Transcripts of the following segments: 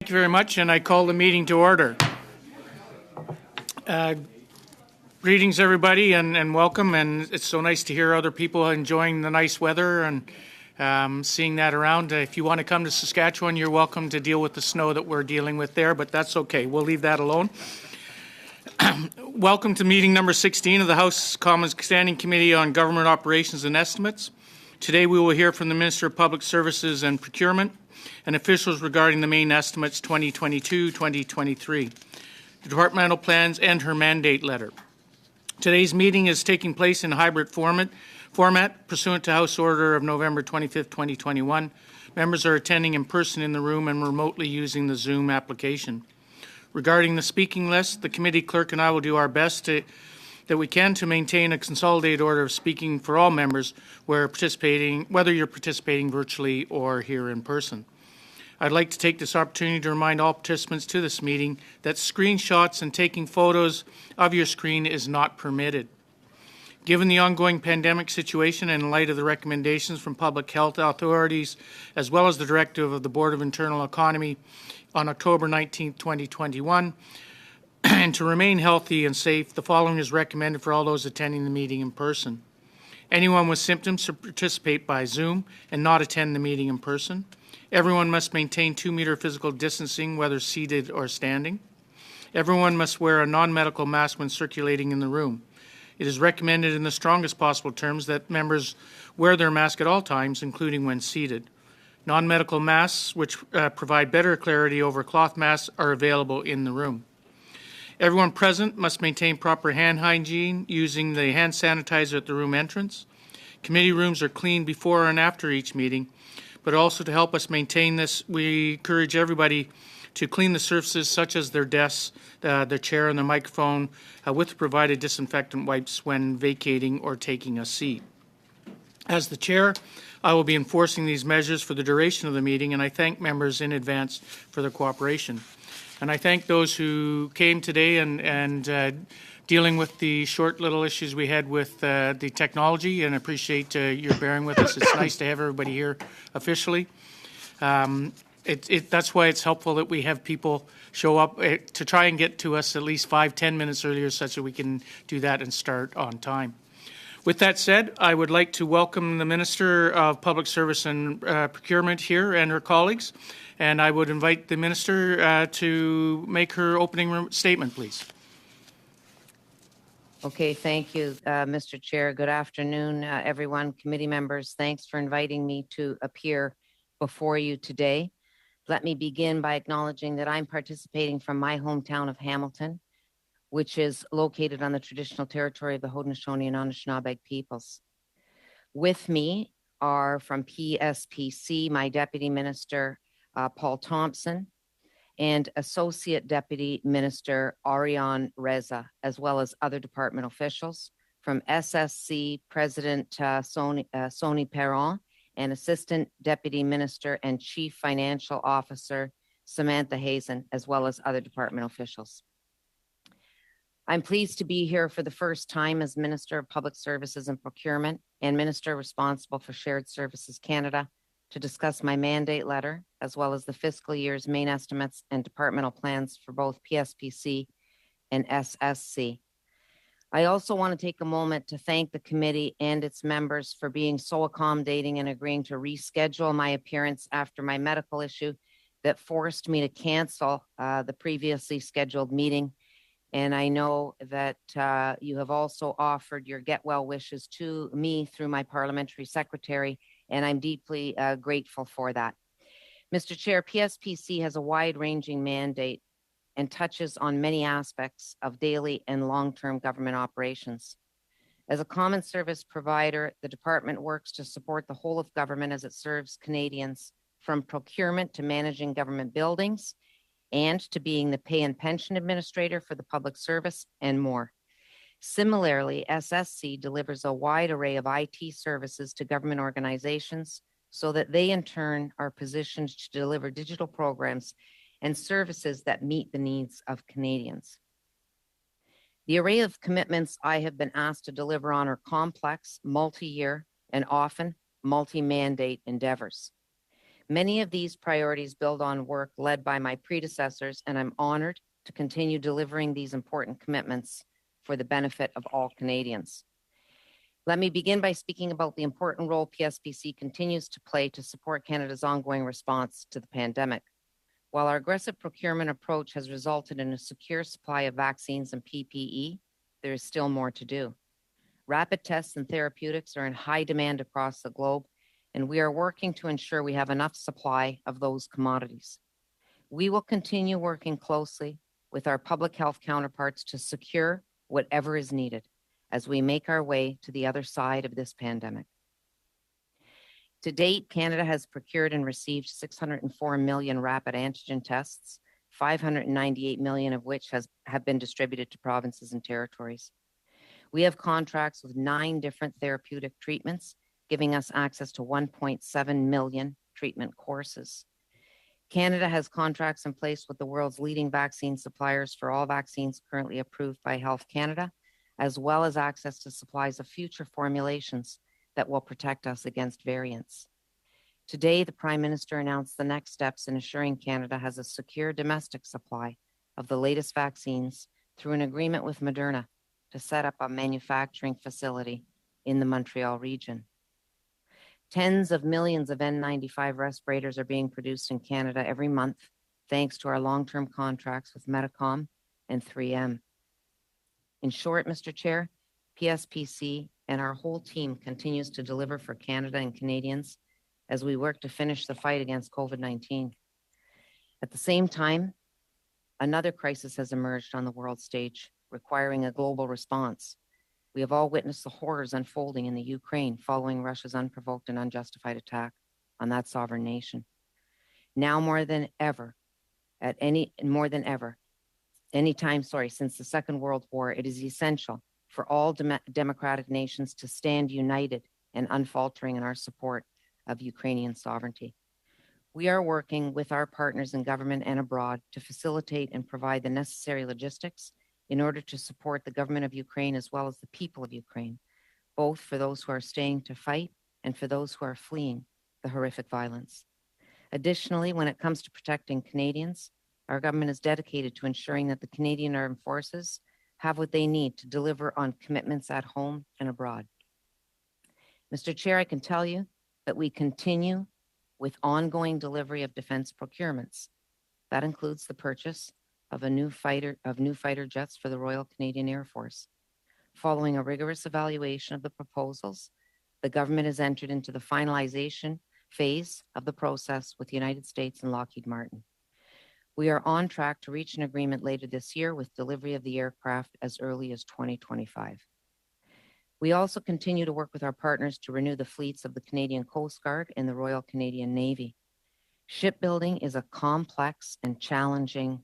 Thank you very much, and I call the meeting to order. Greetings, everybody, and welcome. And it's so nice to hear other people enjoying the nice weather and seeing that around. If you want to come to Saskatchewan, you're welcome to deal with the snow that we're dealing with there, but that's okay. We'll leave that alone. Welcome to meeting number 16 of the House Commons Standing Committee on Government Operations and Estimates. Today we will hear from the Minister of Public Services and Procurement and officials regarding the main estimates 2022-2023, the departmental plans, and her mandate letter. Today's meeting is taking place in hybrid format pursuant to House Order of November 25, 2021. Members are attending in person in the room and remotely using the Zoom application. Regarding the speaking list, the committee clerk and I will do our best that we can to maintain a consolidated order of speaking for all members whether you're participating virtually or here in person. I'd like to take this opportunity to remind all participants to this meeting that screenshots and taking photos of your screen is not permitted. Given the ongoing pandemic situation and in light of the recommendations from public health authorities, as well as the directive of the Board of Internal Economy on October 19, 2021, and to remain healthy and safe, the following is recommended for all those attending the meeting in person. Anyone with symptoms should participate by Zoom and not attend the meeting in person. Everyone must maintain 2-meter physical distancing, whether seated or standing. Everyone must wear a non-medical mask when circulating in the room. It is recommended in the strongest possible terms that members wear their mask at all times, including when seated. Non-medical masks, which provide better clarity over cloth masks, are available in the room. Everyone present must maintain proper hand hygiene using the hand sanitizer at the room entrance. Committee rooms are cleaned before and after each meeting, but also to help us maintain this, we encourage everybody to clean the surfaces such as their desks, the chair and the microphone with provided disinfectant wipes when vacating or taking a seat. As the chair, I will be enforcing these measures for the duration of the meeting, and I thank members in advance for their cooperation. And I thank those who came today and dealing with the short little issues we had with the technology, and appreciate your bearing with us. It's nice to have everybody here officially. That's why it's helpful that we have people show up to try and get to us at least 5-10 minutes earlier such that we can do that and start on time. With that said, I would like to welcome the Minister of Public Service and Procurement here and her colleagues, and I would invite the Minister to make her opening statement, please. Okay, thank you, Mr. Chair. Good afternoon, everyone. Committee members, thanks for inviting me to appear before you today. Let me begin by acknowledging that I'm participating from my hometown of Hamilton, which is located on the traditional territory of the Haudenosaunee and Anishinaabe peoples. With me are from PSPC, my Deputy Minister, Paul Thompson, and Associate Deputy Minister Ariane Reza, as well as other department officials. From SSC, President Sony Perron, and Assistant Deputy Minister and Chief Financial Officer Samantha Hazen, as well as other department officials. I'm pleased to be here for the first time as Minister of Public Services and Procurement and Minister responsible for Shared Services Canada to discuss my mandate letter, as well as the fiscal year's main estimates and departmental plans for both PSPC and SSC. I also want to take a moment to thank the committee and its members for being so accommodating and agreeing to reschedule my appearance after my medical issue that forced me to cancel the previously scheduled meeting. And I know that you have also offered your get well wishes to me through my parliamentary secretary, and I'm deeply grateful for that. Mr. Chair, PSPC has a wide-ranging mandate and touches on many aspects of daily and long-term government operations. As a common service provider, the department works to support the whole of government as it serves Canadians, from procurement to managing government buildings and to being the pay and pension administrator for the public service and more. Similarly, SSC delivers a wide array of IT services to government organizations so that they in turn are positioned to deliver digital programs and services that meet the needs of Canadians. The array of commitments I have been asked to deliver on are complex, multi-year, and often multi-mandate endeavors. Many of these priorities build on work led by my predecessors, and I'm honored to continue delivering these important commitments for the benefit of all Canadians. Let me begin by speaking about the important role PSPC continues to play to support Canada's ongoing response to the pandemic. While our aggressive procurement approach has resulted in a secure supply of vaccines and PPE, there is still more to do. Rapid tests and therapeutics are in high demand across the globe, and we are working to ensure we have enough supply of those commodities. We will continue working closely with our public health counterparts to secure whatever is needed as we make our way to the other side of this pandemic. To date, Canada has procured and received 604 million rapid antigen tests, 598 million of which have been distributed to provinces and territories. We have contracts with 9 different therapeutic treatments, giving us access to 1.7 million treatment courses. Canada has contracts in place with the world's leading vaccine suppliers for all vaccines currently approved by Health Canada, as well as access to supplies of future formulations that will protect us against variants. Today, the Prime Minister announced the next steps in ensuring Canada has a secure domestic supply of the latest vaccines through an agreement with Moderna to set up a manufacturing facility in the Montreal region. Tens of millions of N95 respirators are being produced in Canada every month, thanks to our long-term contracts with Medicom and 3M. In short, Mr. Chair, PSPC and our whole team continues to deliver for Canada and Canadians as we work to finish the fight against COVID-19. At the same time, another crisis has emerged on the world stage, requiring a global response. We have all witnessed the horrors unfolding in the Ukraine following Russia's unprovoked and unjustified attack on that sovereign nation. Now more than ever, since the Second World War, it is essential for all democratic nations to stand united and unfaltering in our support of Ukrainian sovereignty. We are working with our partners in government and abroad to facilitate and provide the necessary logistics in order to support the government of Ukraine as well as the people of Ukraine, both for those who are staying to fight and for those who are fleeing the horrific violence. Additionally, when it comes to protecting Canadians, our government is dedicated to ensuring that the Canadian Armed Forces have what they need to deliver on commitments at home and abroad. Mr. Chair, I can tell you that we continue with ongoing delivery of defense procurements. That includes the purchase of new fighter jets for the Royal Canadian Air Force. Following a rigorous evaluation of the proposals, the government has entered into the finalization phase of the process with the United States and Lockheed Martin. We are on track to reach an agreement later this year with delivery of the aircraft as early as 2025. We also continue to work with our partners to renew the fleets of the Canadian Coast Guard and the Royal Canadian Navy. Shipbuilding is a complex and challenging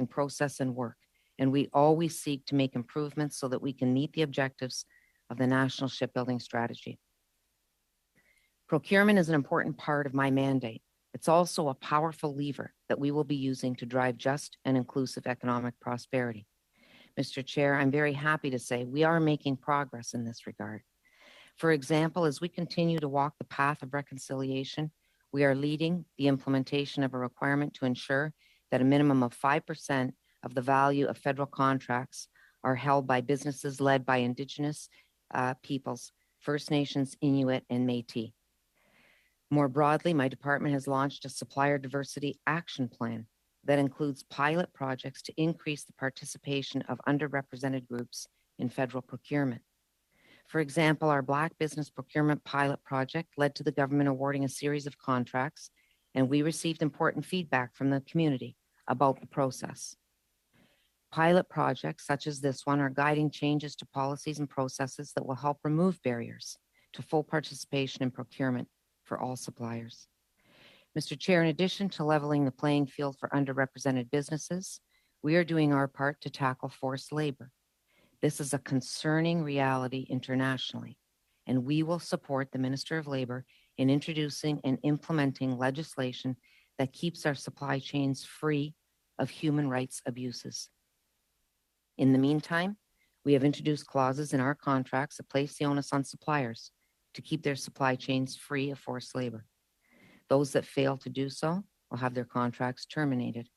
process and work, and we always seek to make improvements so that we can meet the objectives of the National Shipbuilding Strategy. Procurement is an important part of my mandate. It's also a powerful lever that we will be using to drive just and inclusive economic prosperity. Mr. Chair, I'm very happy to say we are making progress in this regard. For example, as we continue to walk the path of reconciliation, we are leading the implementation of a requirement to ensure that a minimum of 5% of the value of federal contracts are held by businesses led by Indigenous peoples, First Nations, Inuit, and Métis. More broadly, my department has launched a supplier diversity action plan that includes pilot projects to increase the participation of underrepresented groups in federal procurement. For example, our Black Business Procurement Pilot Project led to the government awarding a series of contracts, and we received important feedback from the community about the process. Pilot projects such as this one are guiding changes to policies and processes that will help remove barriers to full participation in procurement for all suppliers. Mr. Chair, in addition to leveling the playing field for underrepresented businesses, we are doing our part to tackle forced labor. This is a concerning reality internationally, and we will support the Minister of Labor in introducing and implementing legislation that keeps our supply chains free of human rights abuses. In the meantime, we have introduced clauses in our contracts that place the onus on suppliers to keep their supply chains free of forced labor. Those that fail to do so will have their contracts terminated.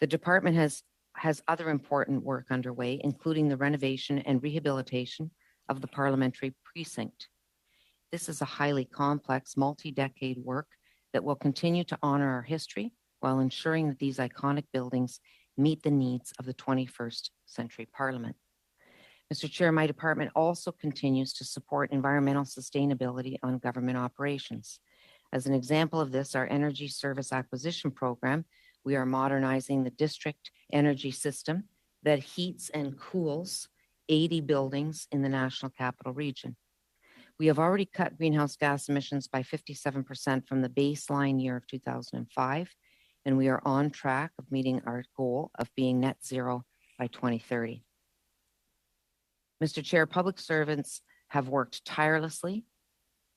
The department has other important work underway, including the renovation and rehabilitation of the parliamentary precinct. This is a highly complex, multi-decade work that will continue to honor our history while ensuring that these iconic buildings meet the needs of the 21st century Parliament. Mr. Chair, my department also continues to support environmental sustainability on government operations. As an example of this, our energy service acquisition program, we are modernizing the district energy system that heats and cools 80 buildings in the National Capital Region. We have already cut greenhouse gas emissions by 57% from the baseline year of 2005, and we are on track of meeting our goal of being net zero by 2030. Mr. Chair, public servants have worked tirelessly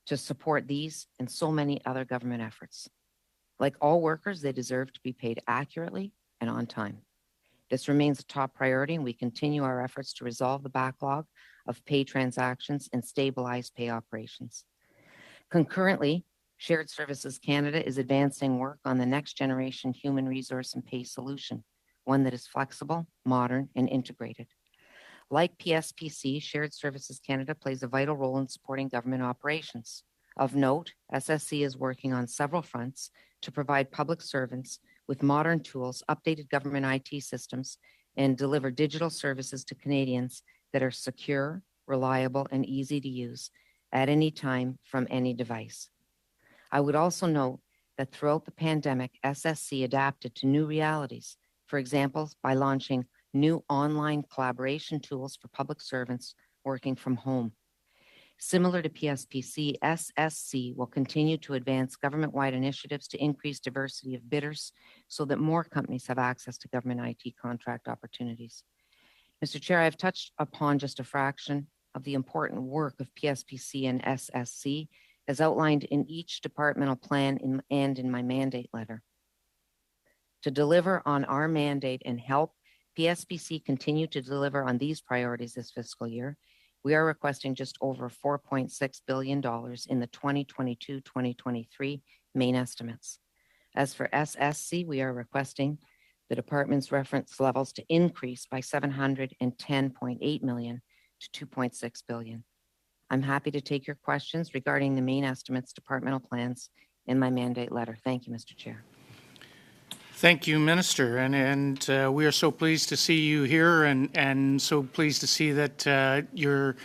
to support these and so many other government efforts. Like all workers, they deserve to be paid accurately and on time. This remains a top priority, and we continue our efforts to resolve the backlog of pay transactions and stabilize pay operations. Concurrently, Shared Services Canada is advancing work on the next generation human resource and pay solution, one that is flexible, modern, and integrated. Like PSPC, Shared Services Canada plays a vital role in supporting government operations. Of note, SSC is working on several fronts to provide public servants with modern tools, updated government IT systems, and deliver digital services to Canadians that are secure, reliable, and easy to use at any time from any device. I would also note that throughout the pandemic, SSC adapted to new realities, for example, by launching new online collaboration tools for public servants working from home. Similar to PSPC, SSC will continue to advance government-wide initiatives to increase diversity of bidders so that more companies have access to government IT contract opportunities. Mr. Chair, I've touched upon just a fraction of the important work of PSPC and SSC as outlined in each departmental plan and in my mandate letter. To deliver on our mandate and help PSPC continue to deliver on these priorities this fiscal year, we are requesting just over $4.6 billion in the 2022-2023 main estimates. As for SSC, we are requesting the department's reference levels to increase by $710.8 million to $2.6 billion. I'm happy to take your questions regarding the main estimates departmental plans in my mandate letter. Thank you, Mr. Chair. Thank you, Minister, and we are so pleased to see you here, and so pleased to see that your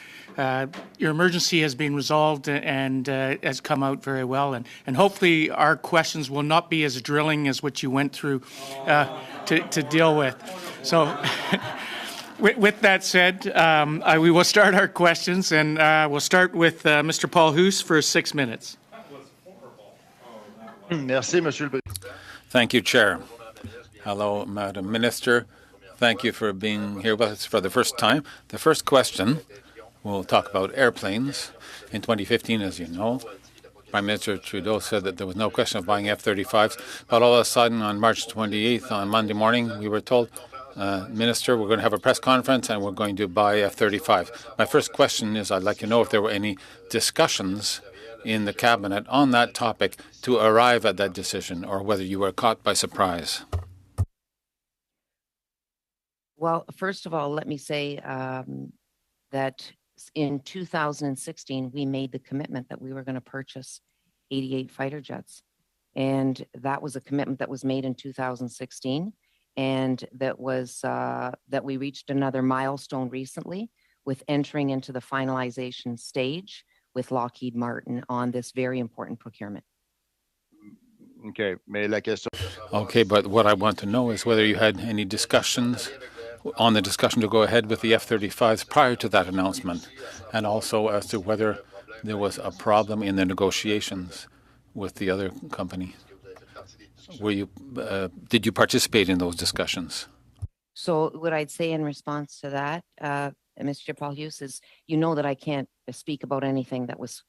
emergency has been resolved and has come out very well, and hopefully our questions will not be as drilling as what you went through to deal with. So. With that said, we will start our questions, and we'll start with Mr. Paul Hoos for 6 minutes. Merci, Monsieur le Président. Thank you, Chair. Hello, Madam Minister. Thank you for being here with us for the first time. The first question, we'll talk about airplanes. In 2015, as you know, Prime Minister Trudeau said that there was no question of buying F-35s, but all of a sudden on March 28th, on Monday morning, we were told, Minister, we're going to have a press conference and we're going to buy F-35. My first question is, I'd like to know if there were any discussions in the Cabinet on that topic to arrive at that decision, or whether you were caught by surprise. Well, first of all, let me say that in 2016, we made the commitment that we were going to purchase 88 fighter jets. And that was a commitment that was made in 2016. And that was that we reached another milestone recently with entering into the finalization stage with Lockheed Martin on this very important procurement. Okay, but what I want to know is whether you had any discussions on the discussion to go ahead with the F-35s prior to that announcement, and also as to whether there was a problem in the negotiations with the other company. Did you participate in those discussions? So what I'd say in response to that, Mr. Paul Hoos, is you know that I can't speak about anything that was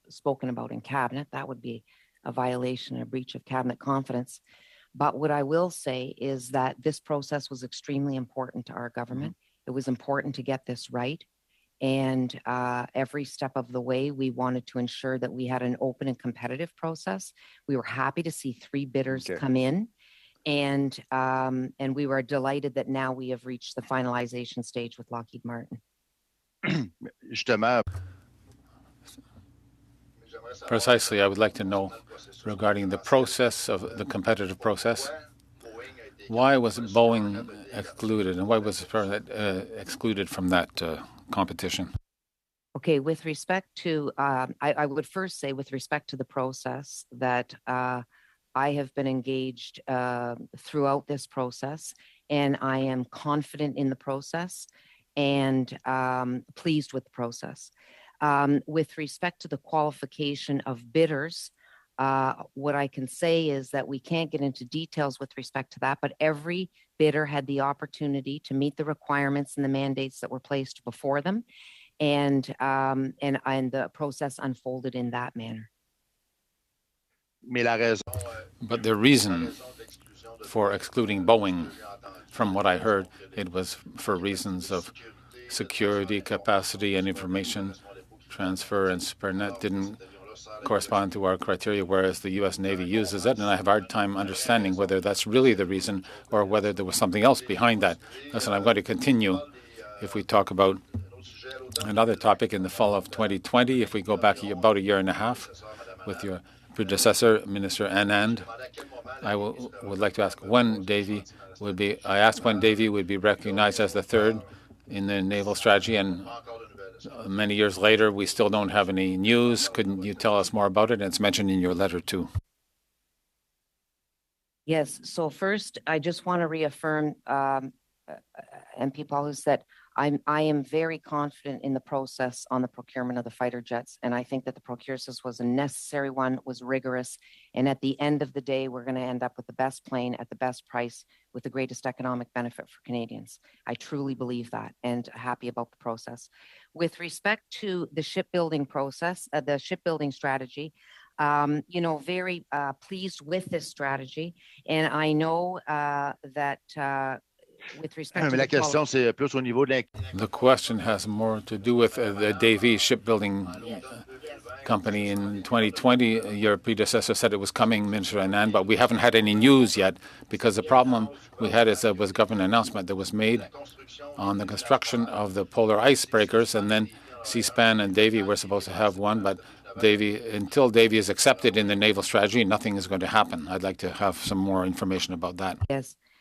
spoken about in Cabinet. That would be a violation, a breach of Cabinet confidence. But what I will say is that this process was extremely important to our government. It was important to get this right. And every step of the way, we wanted to ensure that we had an open and competitive process. We were happy to see 3 bidders Okay. come in. And we were delighted that now we have reached the finalization stage with Lockheed Martin. Justement, Precisely, I would like to know regarding the process of the competitive process. Why was Boeing excluded, and why was it excluded from that competition? Okay, with respect to, I would first say with respect to the process that I have been engaged throughout this process, and I am confident in the process and pleased with the process. With respect to the qualification of bidders, what I can say is that we can't get into details with respect to that, but every bidder had the opportunity to meet the requirements and the mandates that were placed before them, and the process unfolded in that manner. mais la raison, But the reason for excluding Boeing, from what I heard, it was for reasons of security, capacity, and information transfer, and SuperNet didn't correspond to our criteria, whereas the U.S. Navy uses it, and I have a hard time understanding whether that's really the reason or whether there was something else behind that. Listen, I'm going to continue if we talk about another topic in the fall of 2020, if we go back about a year and a half with your predecessor, Minister Anand. I would like to ask when Davie would be, I asked when Davie would be recognized as the third in the naval strategy, and many years later, we still don't have any news. Couldn't you tell us more about it? And it's mentioned in your letter, too. Yes. So first, I just want to reaffirm, MP Paulus, that I am very confident in the process on the procurement of the fighter jets, and I think that the procurement was a necessary one, was rigorous, and at the end of the day, we're going to end up with the best plane at the best price with the greatest economic benefit for Canadians. I truly believe that, and happy about the process. With respect to the shipbuilding process, the shipbuilding strategy, very pleased with this strategy, and I know that. With respect mais to la the question, c'est plus au niveau de The question has more to do with the Davie shipbuilding company in 2020. Your predecessor said it was coming, Minister Anand, but we haven't had any news yet because the problem we had is there was a government announcement that was made on the construction of the polar icebreakers, and then C-SPAN and Davie were supposed to have one, but until Davie is accepted in the naval strategy, nothing is going to happen. I'd like to have some more information about that.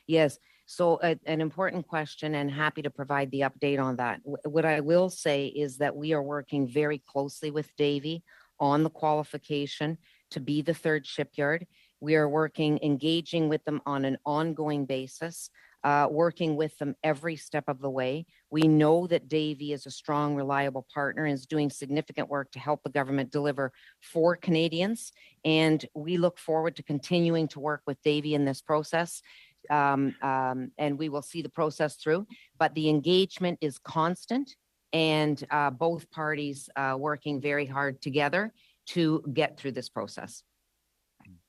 Yes. So an important question, and happy to provide the update on that. What I will say is that we are working very closely with Davie on the qualification to be the third shipyard. We are engaging with them on an ongoing basis, working with them every step of the way. We know that Davie is a strong, reliable partner and is doing significant work to help the government deliver for Canadians. And we look forward to continuing to work with Davie in this process. And we will see the process through, but the engagement is constant, and both parties working very hard together to get through this process.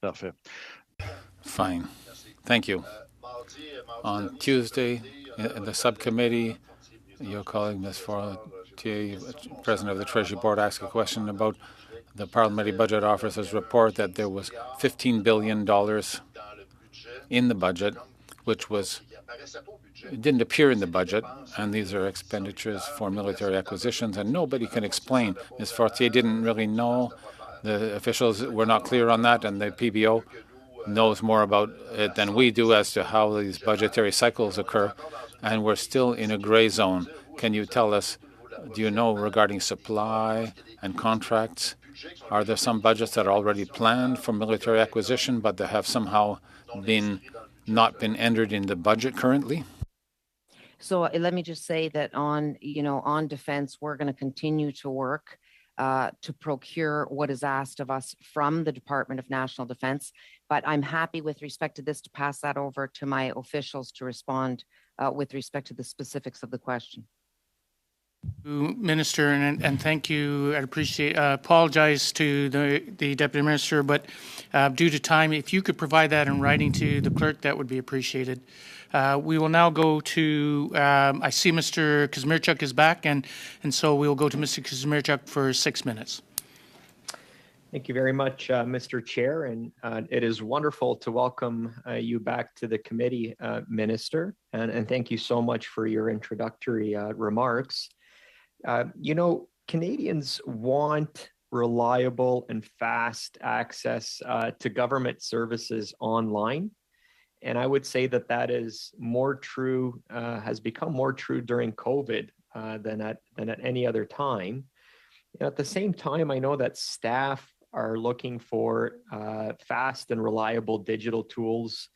Parfait. Fine. Thank you. On Tuesday, in the subcommittee, your colleague, Ms. Fortier, President of the Treasury Board, asked a question about the Parliamentary Budget Office's report that there was $15 billion in the budget, which didn't appear in the budget, and these are expenditures for military acquisitions, and nobody can explain. Ms. Fortier didn't really know. The officials were not clear on that, and the PBO knows more about it than we do as to how these budgetary cycles occur, and we're still in a gray zone. Can you tell us, do you know regarding supply and contracts, are there some budgets that are already planned for military acquisition, but that have somehow not been entered in the budget currently? So let me just say that on defense, we're going to continue to work to procure what is asked of us from the Department of National Defense. But I'm happy with respect to this to pass that over to my officials to respond with respect to the specifics of the question. Minister, and thank you. I apologize to the Deputy Minister, but due to time, if you could provide that in writing to the clerk, that would be appreciated. We will now go to, I see Mr. Kazmierczuk is back, and so we'll go to Mr. Kazmierczuk for 6 minutes. Thank you very much, Mr. Chair, and it is wonderful to welcome you back to the committee, Minister, and thank you so much for your introductory remarks. Canadians want reliable and fast access to government services online. And I would say that is more true, has become more true during COVID than at any other time. At the same time, I know that staff are looking for fast and reliable digital tools,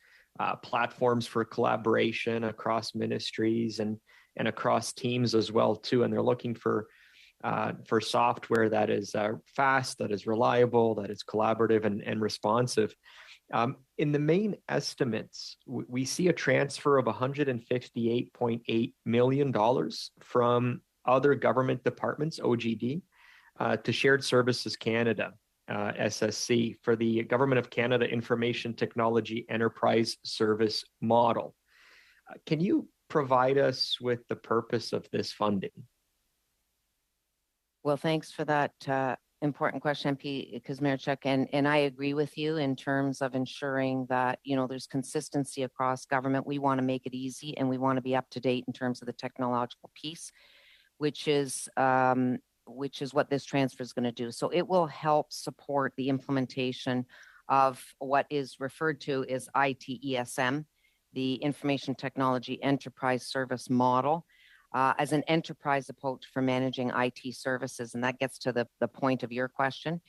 platforms for collaboration across ministries and across teams as well too. And they're looking for software that is fast, that is reliable, that is collaborative and responsive. In the main estimates, we see a transfer of $158.8 million from other government departments, OGD, to Shared Services Canada, SSC, for the Government of Canada Information Technology Enterprise Service Model. Can you provide us with the purpose of this funding? Well, thanks for that important question, MP Kazmierczuk, and I agree with you in terms of ensuring that there's consistency across government. We want to make it easy, and we want to be up to date in terms of the technological piece, which is what this transfer is going to do. So it will help support the implementation of what is referred to as ITESM, the Information Technology Enterprise Service Model, as an enterprise approach for managing IT services. And that gets to the point of your question.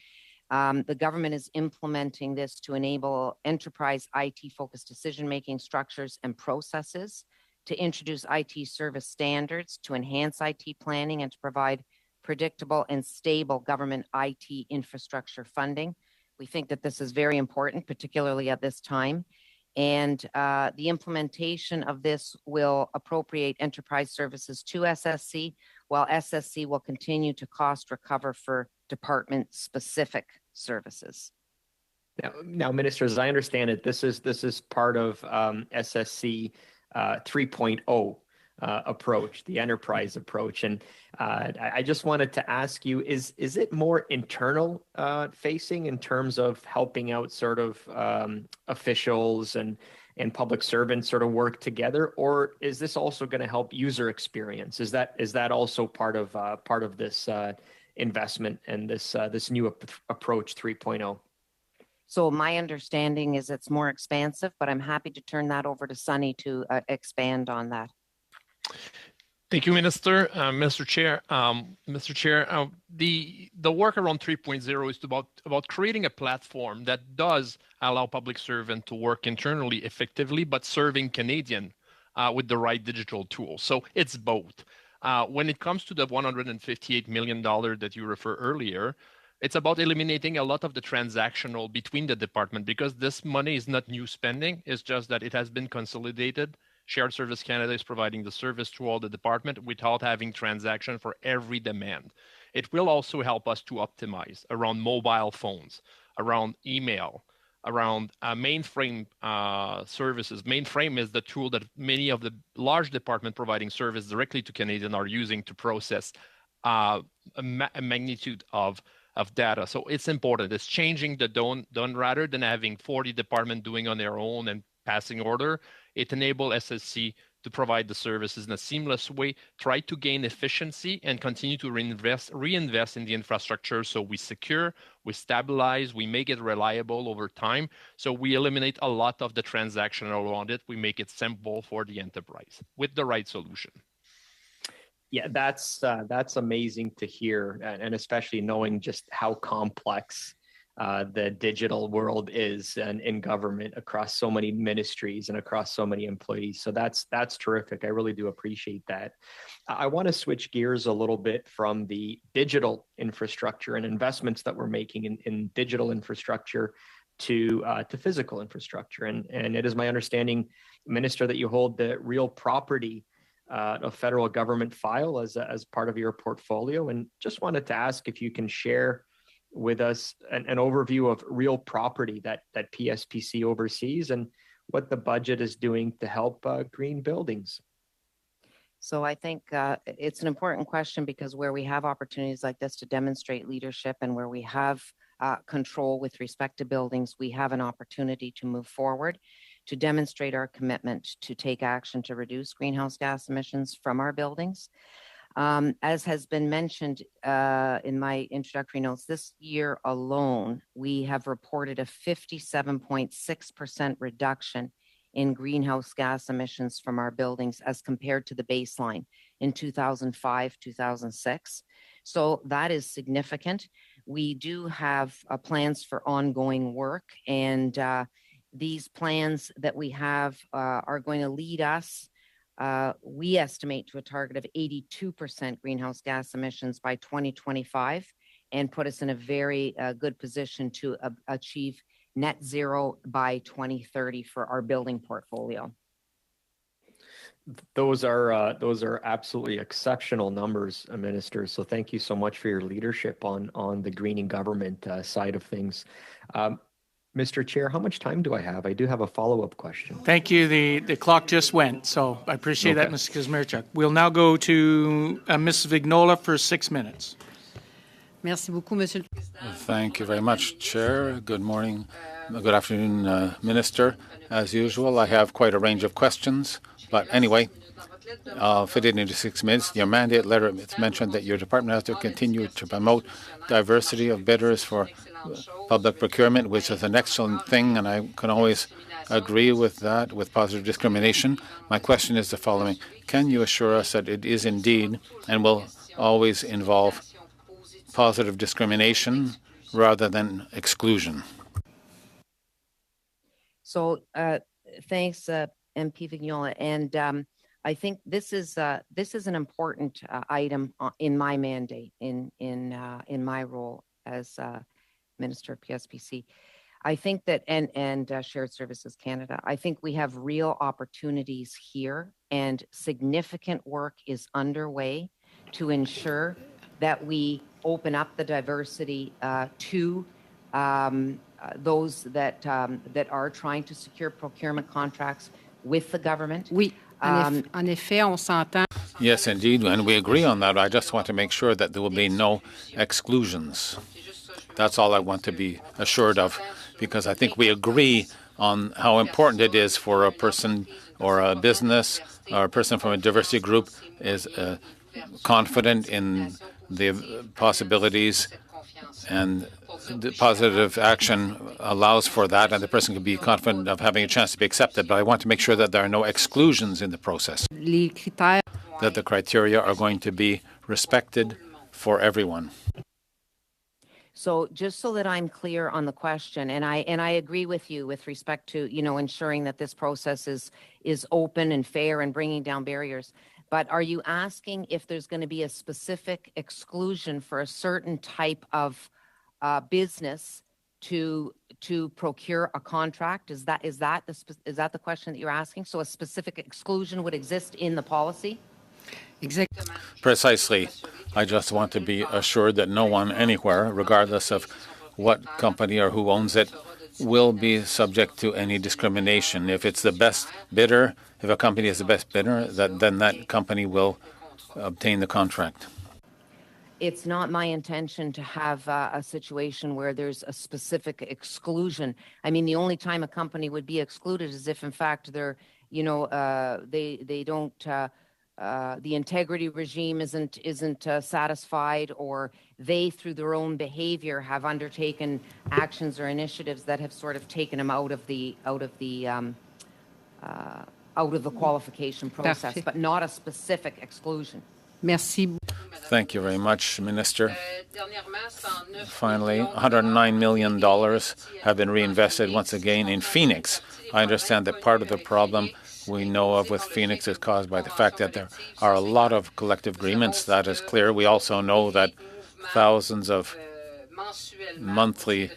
The government is implementing this to enable enterprise IT-focused decision-making structures and processes, to introduce IT service standards, to enhance IT planning, and to provide predictable and stable government IT infrastructure funding. We think that this is very important, particularly at this time. And the implementation of this will appropriate enterprise services to SSC, while SSC will continue to cost recover for department-specific services. Now, Minister, as I understand it, this is part of SSC 3.0 approach, the enterprise approach. And I just wanted to ask you, is it more internal facing in terms of helping out sort of officials and public servants sort of work together, or is this also going to help user experience? Is that also part of this investment and this new approach 3.0? So my understanding is it's more expansive, but I'm happy to turn that over to Sunny to expand on that. Thank you, Minister. Mr. Chair, the work around 3.0 is about creating a platform that does allow public servants to work internally effectively, but serving Canadian with the right digital tools. So it's both. When it comes to the $158 million that you referred earlier, it's about eliminating a lot of the transactional between the department, because this money is not new spending. It's just that it has been consolidated. Shared Service Canada is providing the service to all the department without having transaction for every demand. It will also help us to optimize around mobile phones, around email, around mainframe services. Mainframe is the tool that many of the large department providing service directly to Canadian are using to process a magnitude of data. So it's important. It's changing the done rather than having 40 departments doing on their own and passing order. It enables SSC to provide the services in a seamless way, try to gain efficiency, and continue to reinvest in the infrastructure so we secure, we stabilize, we make it reliable over time. So we eliminate a lot of the transaction around it. We make it simple for the enterprise with the right solution. Yeah, that's amazing to hear, and especially knowing just how complex the digital world is and in government across so many ministries and across so many employees. So that's terrific. I really do appreciate that. I want to switch gears a little bit from the digital infrastructure and investments that we're making in digital infrastructure to physical infrastructure. And it is my understanding, Minister, that you hold the real property a federal government file as part of your portfolio. And just wanted to ask if you can share with us an overview of real property that PSPC oversees and what the budget is doing to help green buildings. So I think it's an important question because where we have opportunities like this to demonstrate leadership and where we have control with respect to buildings, we have an opportunity to move forward, to demonstrate our commitment to take action to reduce greenhouse gas emissions from our buildings. As has been mentioned in my introductory notes, this year alone, we have reported a 57.6% reduction in greenhouse gas emissions from our buildings as compared to the baseline in 2005-2006. So that is significant. We do have plans for ongoing work, and these plans that we have are going to lead us, we estimate, to a target of 82% greenhouse gas emissions by 2025 and put us in a very good position to achieve net zero by 2030 for our building portfolio. Those are absolutely exceptional numbers, Minister. So thank you so much for your leadership on the greening government side of things. Mr. Chair, how much time do I have? I do have a follow-up question. Thank you. The clock just went, so I appreciate that, Mr. Kazmierczak. We'll now go to Ms. Vignola for 6 minutes. Merci beaucoup, Monsieur le Président. Thank you very much, Chair. Good morning. Good afternoon, Minister. As usual, I have quite a range of questions, but anyway, I'll fit it into 6 minutes. Your mandate letter, it's mentioned that your department has to continue to promote diversity of bidders for public procurement, which is an excellent thing, and I can always agree with that, with positive discrimination. My question is the following. Can you assure us that it is indeed and will always involve positive discrimination rather than exclusion? So thanks, MP Vignola. And I think this is an important item in my mandate, in my role as Minister of PSPC. I think that, and Shared Services Canada, I think we have real opportunities here, and significant work is underway to ensure that we open up the diversity to those that are trying to secure procurement contracts with the government. Oui, en effet, on s'entend. Yes, indeed, and we agree on that. I just want to make sure that there will be no exclusions. That's all I want to be assured of, because I think we agree on how important it is for a person or a business or a person from a diversity group is confident in the possibilities, and the positive action allows for that, and the person can be confident of having a chance to be accepted. But I want to make sure that there are no exclusions in the process, Les critères. that the criteria are going to be respected for everyone. So just so that I'm clear on the question, and I agree with you with respect to, ensuring that this process is open and fair and bringing down barriers. But are you asking if there's going to be a specific exclusion for a certain type of business to procure a contract? Is that the question that you're asking? So a specific exclusion would exist in the policy? Exactement. Precisely. I just want to be assured that no one anywhere, regardless of what company or who owns it, will be subject to any discrimination. If it's the best bidder, if a company is the best bidder, then that company will obtain the contract. It's not my intention to have a situation where there's a specific exclusion. I mean, the only time a company would be excluded is if, in fact, they're, they don't. The integrity regime isn't satisfied, or they, through their own behavior, have undertaken actions or initiatives that have sort of taken them out of the qualification process, Parfait. but not a specific exclusion. Merci. Thank you very much, Minister. Finally, $109 million have been reinvested once again in Phoenix. I understand that part of the problem we know of with Phoenix is caused by the fact that there are a lot of collective agreements. That is clear. We also know that thousands of monthly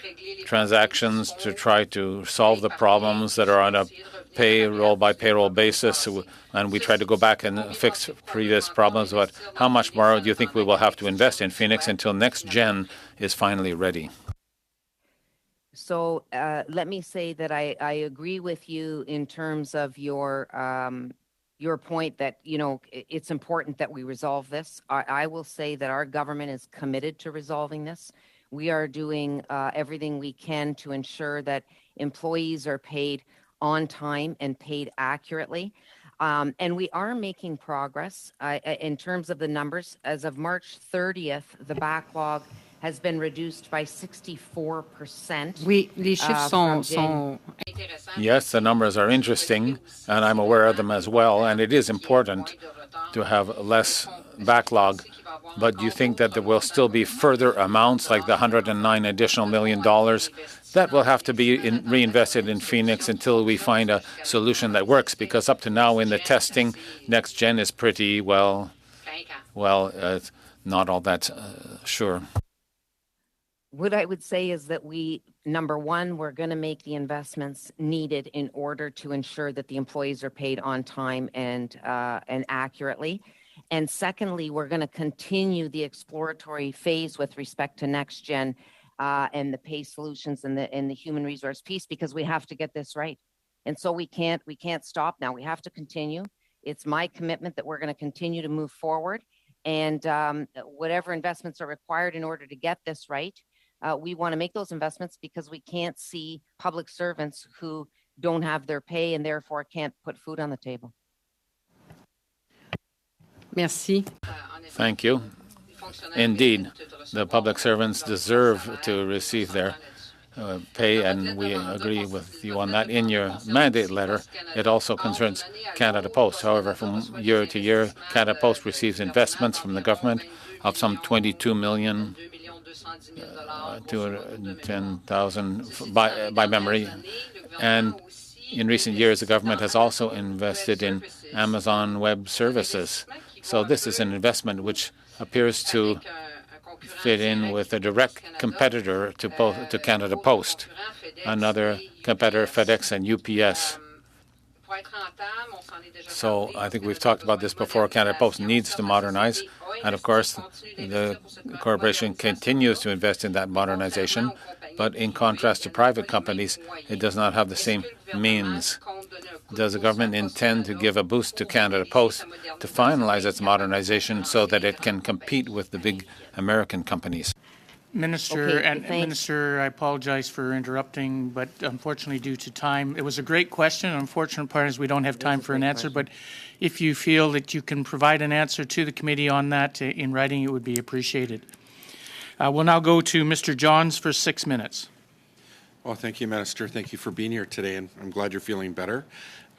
transactions to try to solve the problems that are on a payroll by payroll basis, and we try to go back and fix previous problems. But how much more do you think we will have to invest in Phoenix until Next Gen is finally ready? So let me say that I agree with you in terms of your point that, it's important that we resolve this. I will say that our government is committed to resolving this. We are doing everything we can to ensure that employees are paid on time and paid accurately. And we are making progress in terms of the numbers. As of March 30th, the backlog has been reduced by 64%. Oui, les chiffres sont Yes, the numbers are interesting, and I'm aware of them as well, and it is important to have less backlog. But do you think that there will still be further amounts, like the $109 additional million, that will have to be reinvested in Phoenix until we find a solution that works? Because up to now in the testing, Next Gen is pretty not all that sure. What I would say is that number one, we're going to make the investments needed in order to ensure that the employees are paid on time and accurately. And secondly, we're going to continue the exploratory phase with respect to Next Gen and the pay solutions and the human resource piece, because we have to get this right. And so we can't stop now. We have to continue. It's my commitment that we're going to continue to move forward, and whatever investments are required in order to get this right. We want to make those investments because we can't see public servants who don't have their pay and therefore can't put food on the table. Merci. Thank you. Indeed, the public servants deserve to receive their pay, and we agree with you on that. In your mandate letter, it also concerns Canada Post. However, from year to year, Canada Post receives investments from the government of some $22 million. 210,000 by memory. And in recent years, the government has also invested in Amazon Web Services. So this is an investment which appears to fit in with a direct competitor to Canada Post, another competitor, FedEx and UPS. So I think we've talked about this before. Canada Post needs to modernize. And of course, the corporation continues to invest in that modernization. But in contrast to private companies, it does not have the same means. Does the government intend to give a boost to Canada Post to finalize its modernization so that it can compete with the big American companies? Minister, Okay, and thanks. Minister, I apologize for interrupting, but unfortunately due to time, it was a great question. Unfortunate part is we don't have time for an answer, but if you feel that you can provide an answer to the committee on that in writing, it would be appreciated. We'll now go to Mr. Johns for 6 minutes. Well, thank you, Minister. Thank you for being here today, and I'm glad you're feeling better.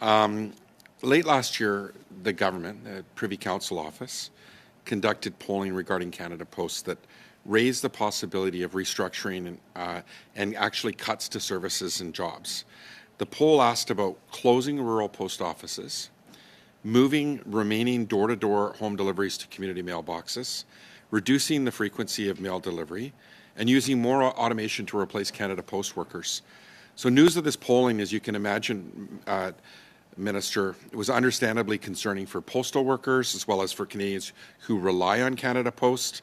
Late last year, the government, the Privy Council Office, conducted polling regarding Canada Post that raised the possibility of restructuring and actually cuts to services and jobs. The poll asked about closing rural post offices, moving remaining door-to-door home deliveries to community mailboxes, reducing the frequency of mail delivery, and using more automation to replace Canada Post workers. So news of this polling, as you can imagine, Minister, it was understandably concerning for postal workers as well as for Canadians who rely on Canada Post.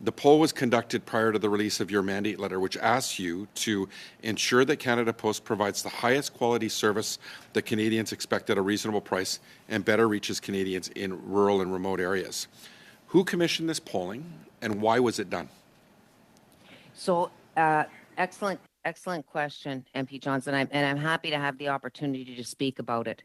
The poll was conducted prior to the release of your mandate letter, which asks you to ensure that Canada Post provides the highest quality service that Canadians expect at a reasonable price and better reaches Canadians in rural and remote areas. Who commissioned this polling, and why was it done? So excellent question, MP Johnson, and I'm happy to have the opportunity to speak about it.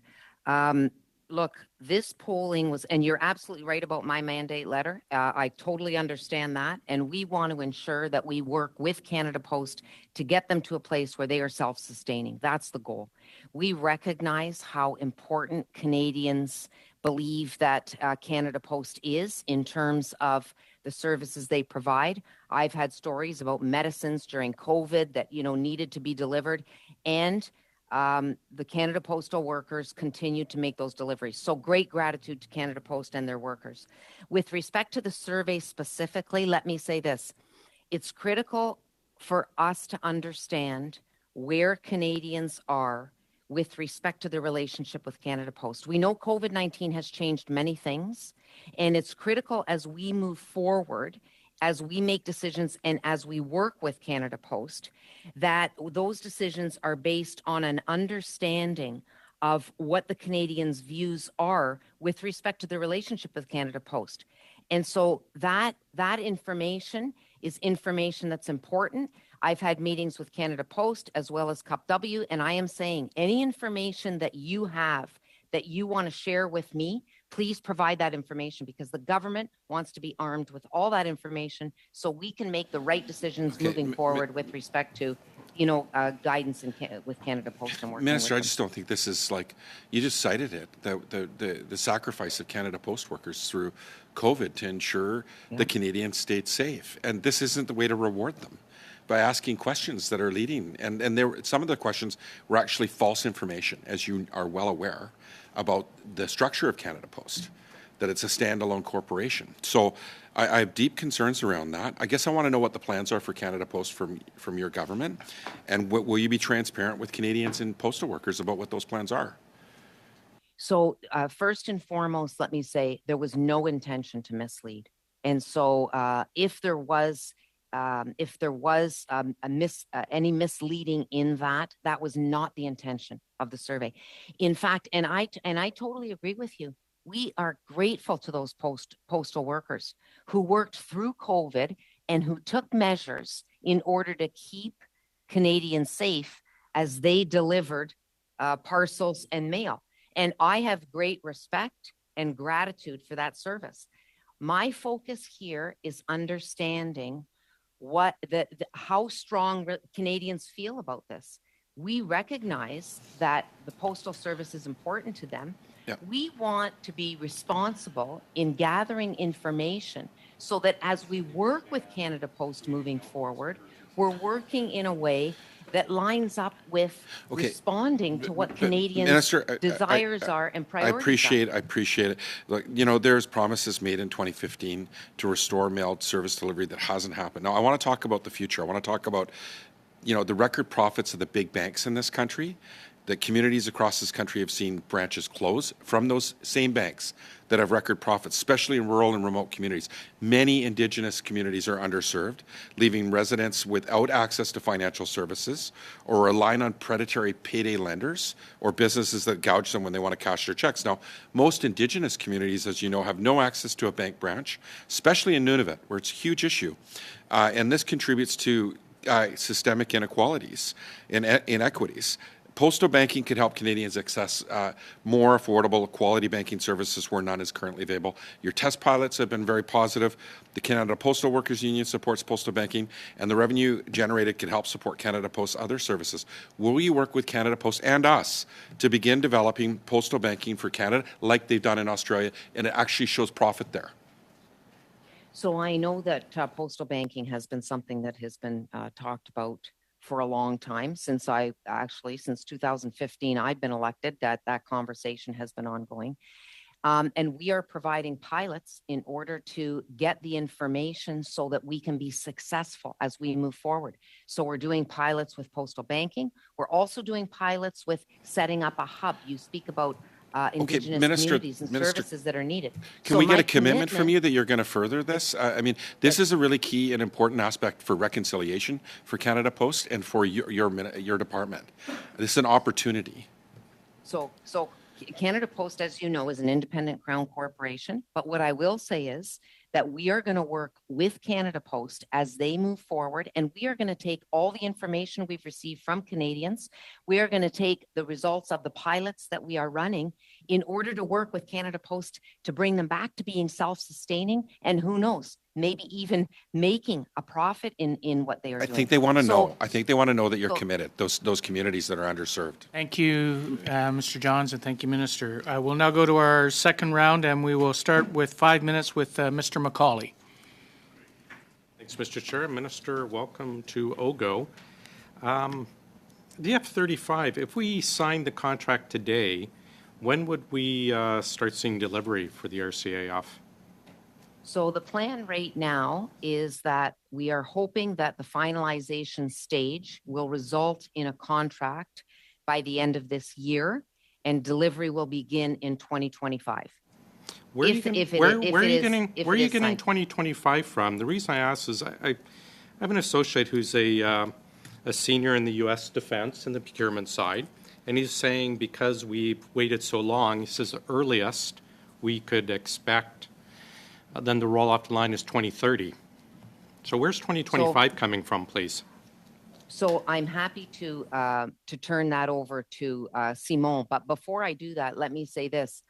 Look, this polling was, and you're absolutely right about my mandate letter. I totally understand that. And we want to ensure that we work with Canada Post to get them to a place where they are self-sustaining. That's the goal. We recognize how important Canadians believe that Canada Post is in terms of the services they provide. I've had stories about medicines during COVID that, needed to be delivered. And the Canada Postal workers continue to make those deliveries. So great gratitude to Canada Post and their workers. With respect to the survey specifically, let me say this. It's critical for us to understand where Canadians are with respect to the relationship with Canada Post. We know COVID-19 has changed many things, and it's critical as we move forward, as we make decisions and as we work with Canada Post, that those decisions are based on an understanding of what the Canadians' views are with respect to the relationship with Canada Post. And so that information is information that's important. I've had meetings with Canada Post as well as CUPW, and I am saying any information that you have that you want to share with me, please provide that information, because the government wants to be armed with all that information so we can make the right decisions moving forward with respect to, guidance with Canada Post and working Minister, with I just don't think this is like, you just cited it, the sacrifice of Canada Post workers through COVID to ensure the Canadians stayed safe. And this isn't the way to reward them, by asking questions that are leading. And some of the questions were actually false information, as you are well aware, about the structure of Canada Post, that it's a standalone corporation. So I have deep concerns around that. I guess I want to know what the plans are for Canada Post from your government, and will you be transparent with Canadians and postal workers about what those plans are? So first and foremost, let me say there was no intention to mislead. And so if there was any misleading in that was not the intention of the survey. In fact, and I totally agree with you. We are grateful to those postal workers who worked through COVID and who took measures in order to keep Canadians safe as they delivered parcels and mail. And I have great respect and gratitude for that service. My focus here is understanding how strong Canadians feel about this. We recognize that the Postal Service is important to them. Yep. We want to be responsible in gathering information so that as we work with Canada Post moving forward, we're working in a way that lines up with responding to what Canadians' Minister, desires are and priorities I appreciate it. Look, there's promises made in 2015 to restore mail service delivery that hasn't happened. Now, I want to talk about the future. I want to talk about, the record profits of the big banks in this country. That communities across this country have seen branches close from those same banks that have record profits, especially in rural and remote communities. Many Indigenous communities are underserved, leaving residents without access to financial services or relying on predatory payday lenders or businesses that gouge them when they want to cash their checks. Now, most Indigenous communities, as you know, have no access to a bank branch, especially in Nunavut, where it's a huge issue. And this contributes to systemic inequalities and inequities. Postal banking can help Canadians access more affordable quality banking services where none is currently available. Your test pilots have been very positive. The Canada Postal Workers Union supports postal banking, and the revenue generated can help support Canada Post's other services. Will you work with Canada Post and us to begin developing postal banking for Canada like they've done in Australia, and it actually shows profit there? So I know that postal banking has been something that has been talked about for a long time. Since 2015, I've been elected, that conversation has been ongoing. And we are providing pilots in order to get the information so that we can be successful as we move forward. So we're doing pilots with postal banking. We're also doing pilots with setting up a hub. You speak about Indigenous communities and services that are needed. Can we get a commitment from you that you're going to further this? This is a really key and important aspect for reconciliation for Canada Post and for your department. This is an opportunity. So Canada Post, as you know, is an independent Crown corporation. But what I will say is that we are going to work with Canada Post as they move forward, and we are going to take all the information we've received from Canadians. We are going to take the results of the pilots that we are running in order to work with Canada Post to bring them back to being self-sustaining, and who knows, maybe even making a profit in what they are doing. I think they want to know. I think they want to know that you're committed, those communities that are underserved. Thank you, Mr. Johns, and thank you, Minister. We'll now go to our second round, and we will start with 5 minutes with Mr. McCauley. Thanks, Mr. Chair. Minister, welcome to OGO. The F-35, if we signed the contract today, when would we start seeing delivery for the RCAF? So the plan right now is that we are hoping that the finalization stage will result in a contract by the end of this year, and delivery will begin in 2025. Where are you If- getting, if it- where, if where are it you is- getting, if where are it you is getting signed. 2025 from? The reason I ask is I have an associate who's a senior in the U.S. defense and the procurement side, and he's saying because we've waited so long, he says the earliest we could expect then the roll off the line is 2030. So where's 2025 coming from, please? So I'm happy to turn that over to Simon. But before I do that, let me say this.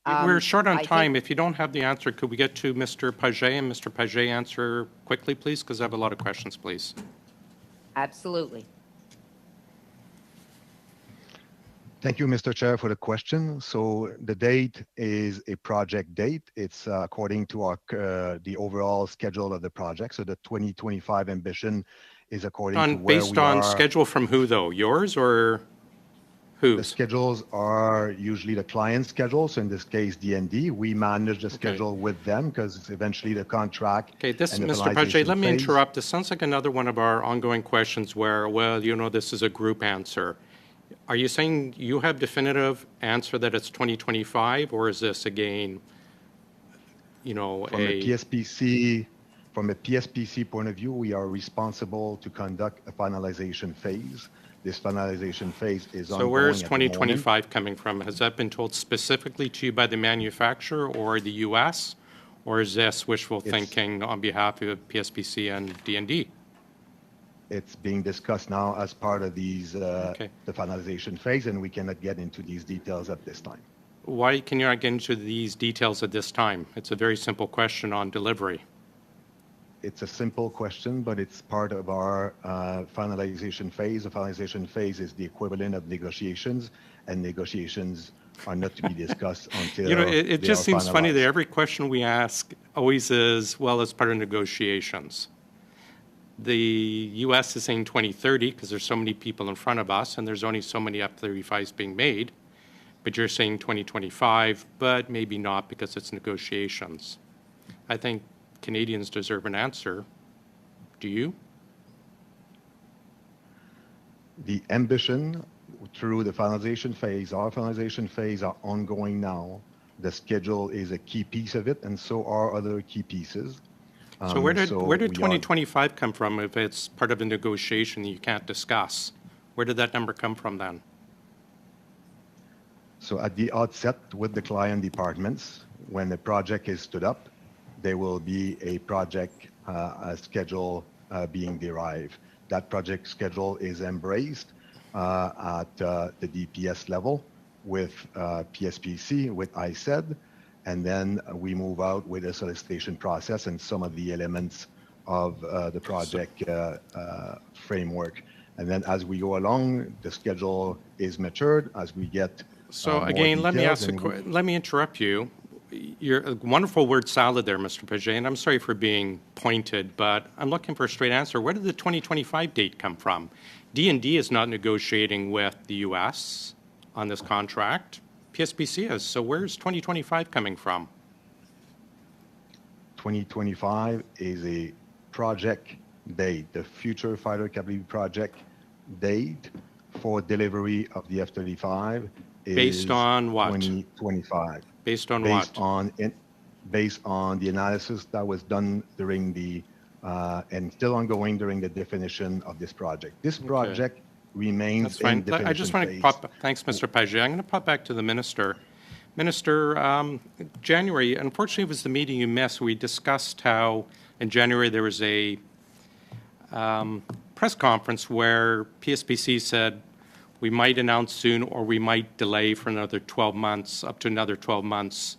We're short on I time. think- If you don't have the answer, could we get to Mr. Paget and Mr. Paget answer quickly, please? Because I have a lot of questions, please. Absolutely. Thank you, Mr. Chair, for the question. So the date is a project date. It's according to our the overall schedule of the project. So the 2025 ambition is according to where Based we on are. schedule from who, though? Yours or The whose? schedules are usually the client schedule. So in this case, DND, we manage the schedule with them because it's eventually the contract. Okay, this, and the Mr. Paget, let finalization me phase. interrupt. This sounds like another one of our ongoing questions where, well, you know, this is a group answer. Are you saying you have definitive answer that it's 2025, or is this again, you know, From a PSPC point of view, we are responsible to conduct a finalization phase. This finalization phase is So ongoing. where is at the moment. 2025 coming from? Has that been told specifically to you by the manufacturer or the U.S., or is this wishful It's- thinking on behalf of PSPC and DND? It's being discussed now as part of these Okay. the finalization phase, and we cannot get into these details at this time. Why can you not get into these details at this time? It's a very simple question on delivery. It's a simple question, but it's part of our finalization phase. The finalization phase is the equivalent of negotiations, and negotiations are not to be discussed until You know, it they just are seems funny that finalized. every question we ask always is, well, it's part of negotiations. The U.S. is saying 2030 because there's so many people in front of us and there's only so many F-35s being made. But you're saying 2025, but maybe not because it's negotiations. I think Canadians deserve an answer. Do you? The ambition through the finalization phase, our finalization phase are ongoing now. The schedule is a key piece of it, and so are other key pieces. So where did we are- 2025 come from if it's part of a negotiation you can't discuss? Where did that number come from then? So at the outset with the client departments, when the project is stood up, there will be a project schedule being derived. That project schedule is embraced at the DPS level with PSPC, with ICED, and then we move out with a solicitation process and some of the elements of the project framework. And then as we go along, the schedule is matured as we get So more again, let me details ask a and let me interrupt you. You're a wonderful word salad there, Mr. Paget, and I'm sorry for being pointed, but I'm looking for a straight answer. Where did the 2025 date come from? D&D is not negotiating with the U.S. on this contract. PSPC is. So where's 2025 coming from? 2025 is a project date, the Future Fighter Capability Project date for delivery of the F-35 is Based on what? 2025. Based on Based what? based on the analysis that was done during the and still ongoing during the definition of this project. This project remains That's fine. in definition I just want to phase. pop. Thanks, Mr. Paget. I'm going to pop back to the minister. Minister, January, unfortunately, it was the meeting you missed. We discussed how in January there was a press conference where PSPC said we might announce soon or we might delay for another 12 months, up to another 12 months,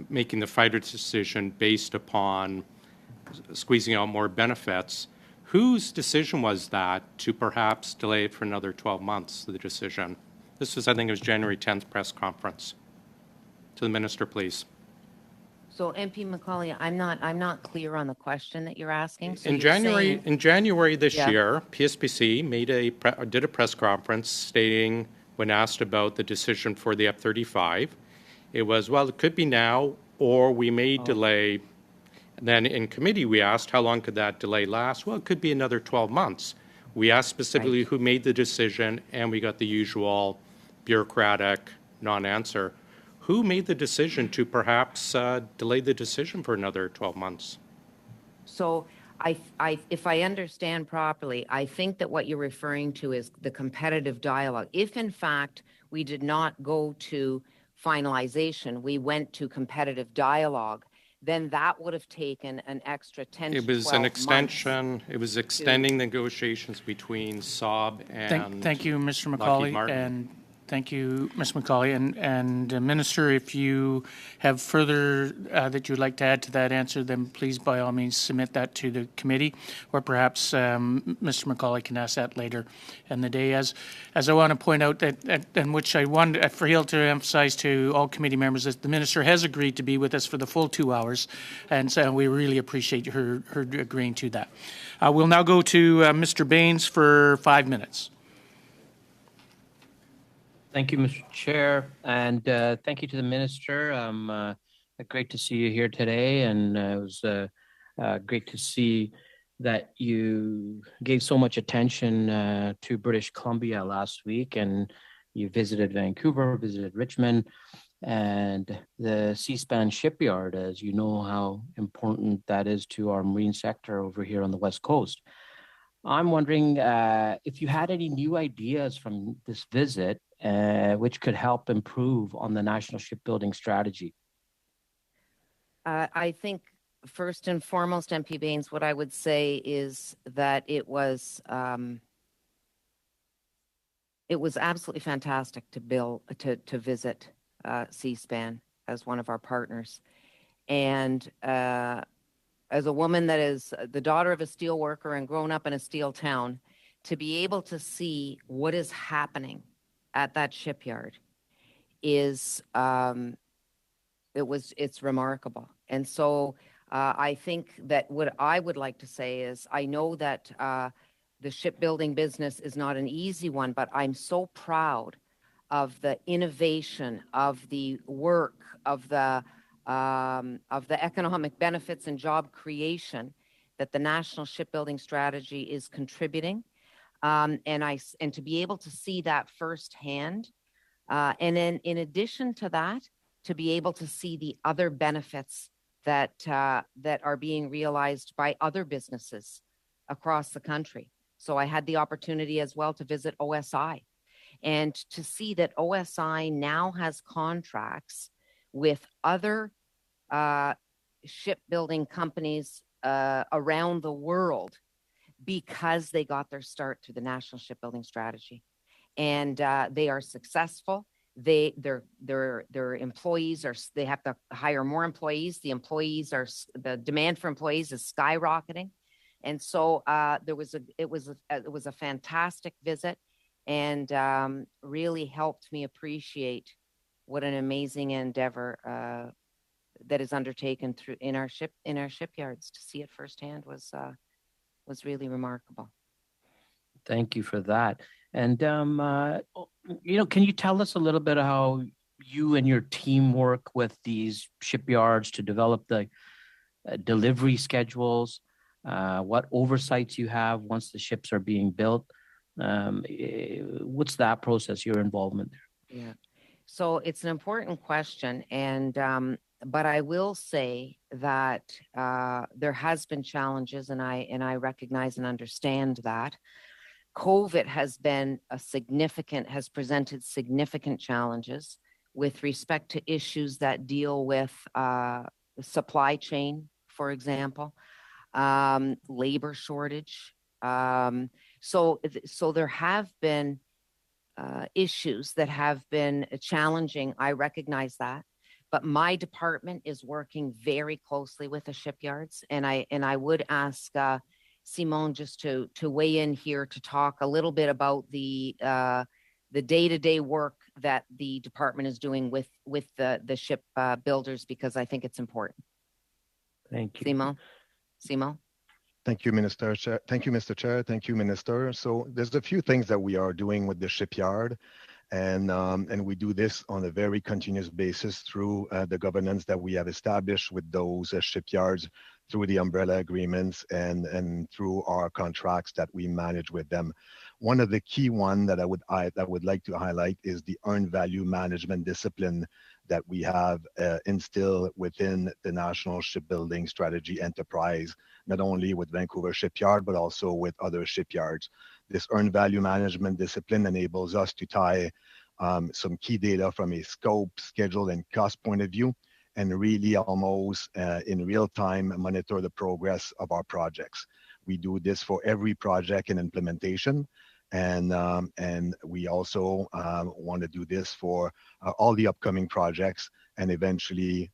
making the fighter decision based upon squeezing out more benefits. Whose decision was that to perhaps delay it for another 12 months, the decision? This was, I think it was January 10th press conference. To the minister, please. So MP Macaulay, I'm not clear on the question that you're asking. So In you're January, saying- this Yeah. year, PSPC did a press conference stating, when asked about the decision for the F-35, it was, well, it could be now, or we may delay. Then in committee, we asked, how long could that delay last? Well, it could be another 12 months. We asked specifically who made the decision, and we got the usual bureaucratic non-answer. Who made the decision to perhaps delay the decision for another 12 months? So if I understand properly, I think that what you're referring to is the competitive dialogue. If in fact we did not go to finalization, we went to competitive dialogue, then that would have taken an extra 10 to 12 months. It was an extension. It was extending negotiations between Saab and Thank you, Mr. Lockheed McCauley, Martin. and thank you, Ms. McCauley. And Minister, if you have further that you'd like to add to that answer, then please, by all means, submit that to the committee, or perhaps Mr. McCauley can ask that later in the day. As I want to point out that, and which I failed to emphasize to all committee members, that the Minister has agreed to be with us for the full 2 hours, and so we really appreciate her agreeing to that. We'll now go to Mr. Baines for 5 minutes. Thank you, Mr. Chair, and thank you to the Minister. Great to see you here today, and it was great to see that you gave so much attention to British Columbia last week, and you visited Vancouver, visited Richmond, and the Seaspan shipyard, as you know how important that is to our marine sector over here on the West Coast. I'm wondering if you had any new ideas from this visit which could help improve on the national shipbuilding strategy. I think first and foremost, MP Baines, what I would say is that it was absolutely fantastic to visit Seaspan as one of our partners, and as a woman that is the daughter of a steel worker and grown up in a steel town, to be able to see what is happening at that shipyard is it's remarkable. And so I think that what I would like to say is, I know that the shipbuilding business is not an easy one, but I'm so proud of the innovation, of the work, of the economic benefits and job creation that the National Shipbuilding Strategy is contributing. And to be able to see that firsthand, and then in addition to that, to be able to see the other benefits that are being realized by other businesses across the country. So I had the opportunity as well to visit OSI, and to see that OSI now has contracts with other shipbuilding companies around the world, because they got their start through the National Shipbuilding Strategy, and they are successful. Their employees they have to hire more employees. The demand for employees is skyrocketing, and so it was a fantastic visit, and really helped me appreciate what an amazing endeavor that is undertaken in our shipyards. To see it firsthand was really remarkable. Thank you for that. And, can you tell us a little bit how you and your team work with these shipyards to develop the delivery schedules, what oversights you have once the ships are being built? What's that process, your involvement there? Yeah. So it's an important question, and but I will say that there has been challenges, and I recognize and understand that. COVID has presented significant challenges with respect to issues that deal with the supply chain, for example, labor shortage. So there have been issues that have been challenging. I recognize that. But my department is working very closely with the shipyards, and I would ask Simon just to weigh in here to talk a little bit about the day-to-day work that the department is doing with the ship builders, because I think it's important. Thank you, Simon. Thank you, Minister. Thank you, Mr. Chair. Thank you, Minister. So there's a few things that we are doing with the shipyard. And we do this on a very continuous basis through the governance that we have established with those shipyards, through the umbrella agreements and through our contracts that we manage with them. One of the key one that I would like to highlight is the earned value management discipline that we have instilled within the National Shipbuilding Strategy Enterprise, not only with Vancouver Shipyard, but also with other shipyards. This earned value management discipline enables us to tie some key data from a scope, schedule, and cost point of view, and really almost in real time monitor the progress of our projects. We do this for every project and implementation. And we also want to do this for all the upcoming projects and eventually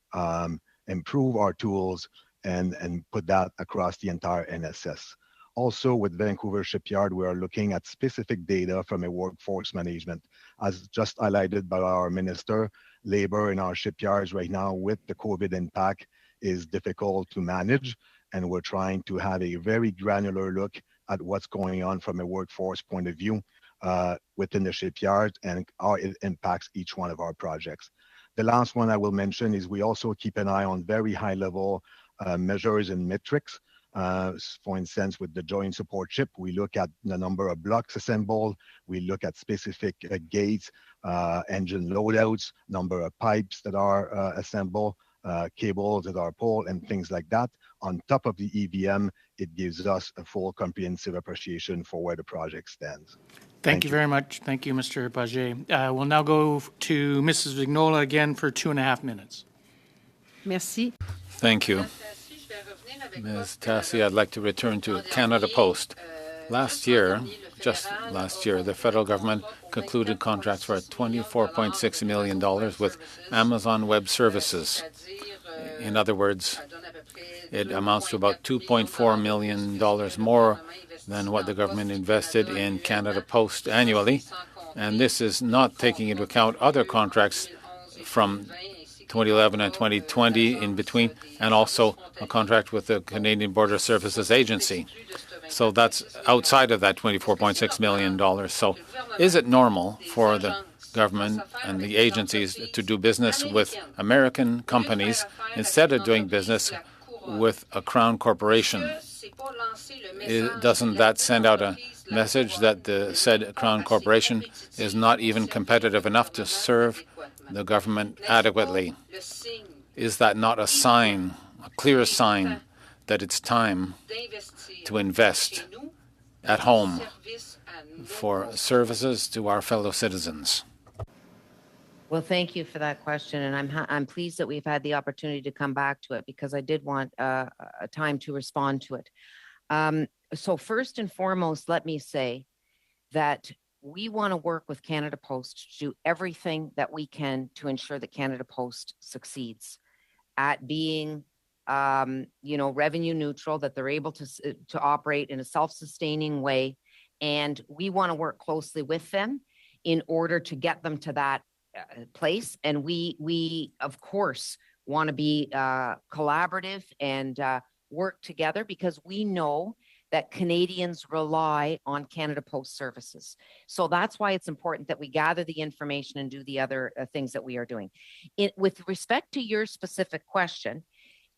improve our tools and put that across the entire NSS. Also with Vancouver Shipyard, we are looking at specific data from a workforce management. As just highlighted by our minister, labor in our shipyards right now with the COVID impact is difficult to manage. And we're trying to have a very granular look at what's going on from a workforce point of view within the shipyard and how it impacts each one of our projects. The last one I will mention is we also keep an eye on very high level measures and metrics. For instance, with the joint support ship, we look at the number of blocks assembled, we look at specific gates, engine loadouts, number of pipes that are assembled, cables that are pulled, and things like that. On top of the EVM, it gives us a full comprehensive appreciation for where the project stands. Thank you very much. Thank you, Mr. Paget. We'll now go to Mrs. Vignola again for 2.5 minutes. Merci. Thank you. Ms. Tassi, I'd like to return to Canada Post. Just last year, the federal government concluded contracts for $24.6 million with Amazon Web Services. In other words, it amounts to about $2.4 million more than what the government invested in Canada Post annually. And this is not taking into account other contracts from 2011 and 2020 in between, and also a contract with the Canadian Border Services Agency. So that's outside of that $24.6 million. So is it normal for the government and the agencies to do business with American companies instead of doing business with a Crown corporation? Doesn't that send out a message that the said Crown corporation is not even competitive enough to serve the government adequately? Is that not a sign, a clear sign, that it's time to invest at home for services to our fellow citizens? Well, thank you for that question, and I'm pleased that we've had the opportunity to come back to it because I did want a time to respond to it. So first and foremost, let me say that we want to work with Canada Post to do everything that we can to ensure that Canada Post succeeds at being, revenue neutral, that they're able to operate in a self-sustaining way, and we want to work closely with them in order to get them to that place. And we of course want to be collaborative and work together because we know that Canadians rely on Canada Post services. So that's why it's important that we gather the information and do the other things that we are doing. With respect to your specific question,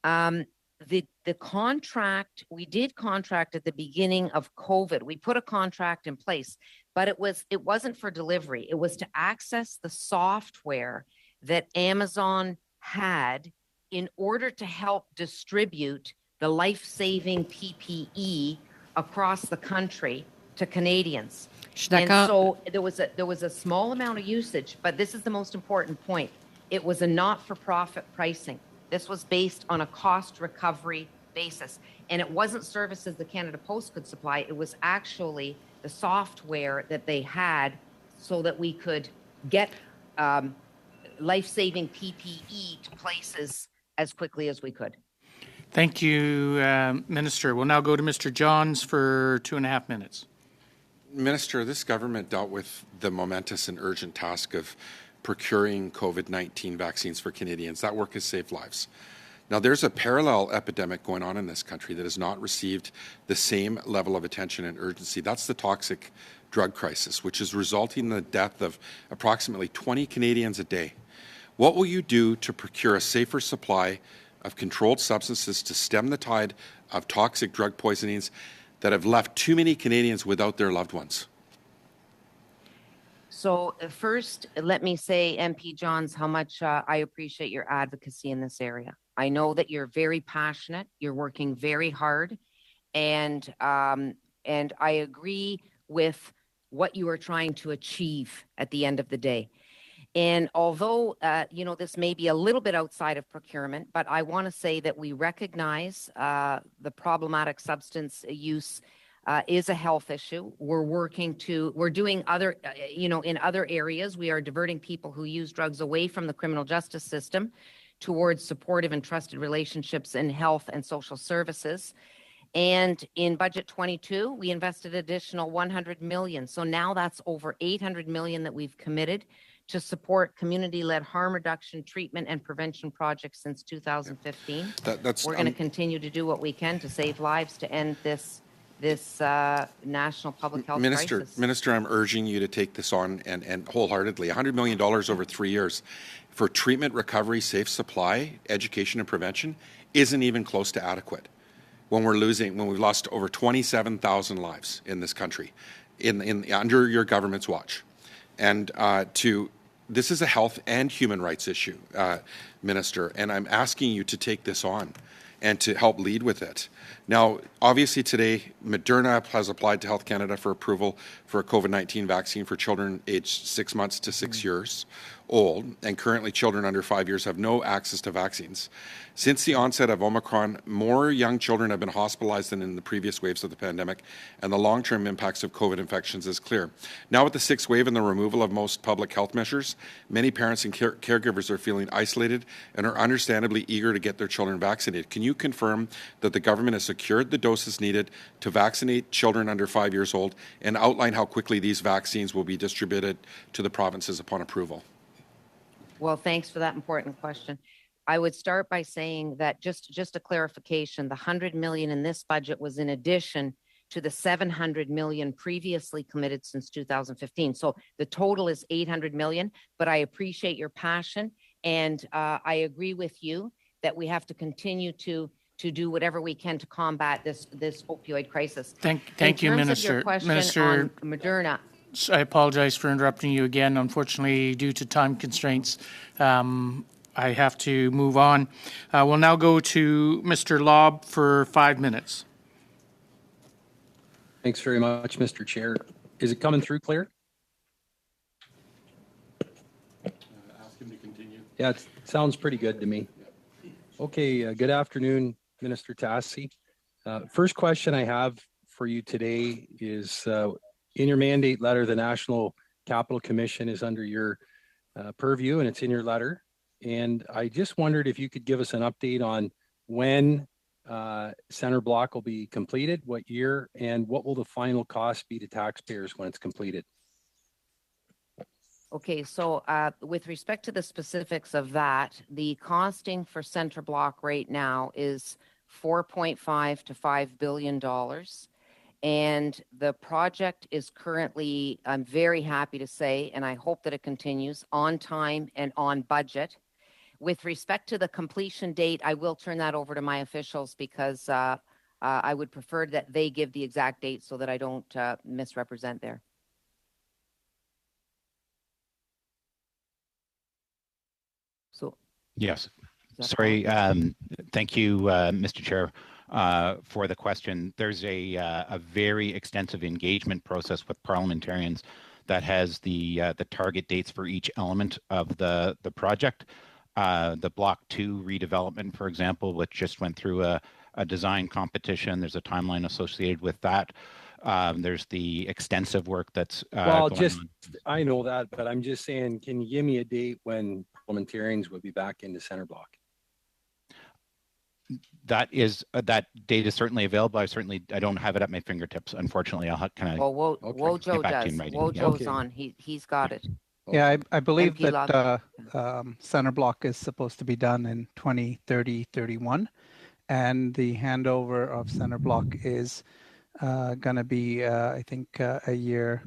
the contract, we did contract at the beginning of COVID. We put a contract in place, but it wasn't for delivery. It was to access the software that Amazon had in order to help distribute the life-saving PPE across the country to Canadians. And so there was a small amount of usage, but this is the most important point. It was a not-for-profit pricing. This was based on a cost recovery basis. And it wasn't services the Canada Post could supply. It was actually the software that they had so that we could get life-saving PPE to places as quickly as we could. Thank you, Minister. We'll now go to Mr. Johns for 2.5 minutes. Minister, this government dealt with the momentous and urgent task of procuring COVID-19 vaccines for Canadians. That work has saved lives. Now, there's a parallel epidemic going on in this country that has not received the same level of attention and urgency. That's the toxic drug crisis, which is resulting in the death of approximately 20 Canadians a day. What will you do to procure a safer supply of controlled substances to stem the tide of toxic drug poisonings that have left too many Canadians without their loved ones? So first, let me say, MP Johns, how much I appreciate your advocacy in this area. I know that you're very passionate. You're working very hard, and I agree with what you are trying to achieve at the end of the day. And although, this may be a little bit outside of procurement, but I want to say that we recognize the problematic substance use is a health issue. We're doing other, in other areas, we are diverting people who use drugs away from the criminal justice system towards supportive and trusted relationships in health and social services. And in budget 22, we invested additional 100 million. So now that's over 800 million that we've committed to support community-led harm reduction, treatment, and prevention projects since 2015. We're going to continue to do what we can to save lives to end this national public health crisis. Minister, I'm urging you to take this on and wholeheartedly. $100 million over 3 years for treatment, recovery, safe supply, education, and prevention isn't even close to adequate. When we've lost over 27,000 lives in this country, under your government's watch, and this is a health and human rights issue, Minister, and I'm asking you to take this on and to help lead with it. Now, obviously today, Moderna has applied to Health Canada for approval for a COVID-19 vaccine for children aged 6 months to 6 years old, and currently children under 5 years have no access to vaccines. Since the onset of Omicron, more young children have been hospitalized than in the previous waves of the pandemic, and the long-term impacts of COVID infections is clear. Now with the sixth wave and the removal of most public health measures, many parents and caregivers are feeling isolated and are understandably eager to get their children vaccinated. Can you confirm that the government has secured the doses needed to vaccinate children under 5 years old, and outline how quickly these vaccines will be distributed to the provinces upon approval? Well, thanks for that important question. I would start by saying that just a clarification, the 100 million in this budget was in addition to the 700 million previously committed since 2015. So the total is 800 million, but I appreciate your passion, and I agree with you that we have to continue to do whatever we can to combat this opioid crisis. Thank you, Minister. Of your question Minister, on Moderna. I apologize for interrupting you again. Unfortunately, due to time constraints, I have to move on. We'll now go to Mr. Lobb for 5 minutes. Thanks very much, Mr. Chair. Is it coming through clear? Ask him to continue. Yeah, it sounds pretty good to me. Okay, good afternoon, Minister Tassi. First question I have for you today is, in your mandate letter, the National Capital Commission is under your purview, and it's in your letter. And I just wondered if you could give us an update on when Center Block will be completed, what year, and what will the final cost be to taxpayers when it's completed? Okay, so with respect to the specifics of that, the costing for Center Block right now is $4.5 to $5 billion. And the project is currently, I'm very happy to say, and I hope that it continues, on time and on budget. With respect to the completion date, I will turn that over to my officials because I would prefer that they give the exact date so that I don't misrepresent there. So, yes. Sorry. Thank you, Mr. Chair, for the question. There's a very extensive engagement process with parliamentarians that has the target dates for each element of the project. The Block 2 redevelopment, for example, which just went through a design competition. There's a timeline associated with that. There's the extensive work that's I know that, but I'm just saying, can you give me a date when parliamentarians will be back into Center Block? That date is certainly available. I don't have it at my fingertips, unfortunately. I'll kind of. Well, Wojo does. Wojo's on. He's got it. Yeah, I believe that Center Block is supposed to be done in 2030-31, and the handover of Center Block is going to be, I think, a year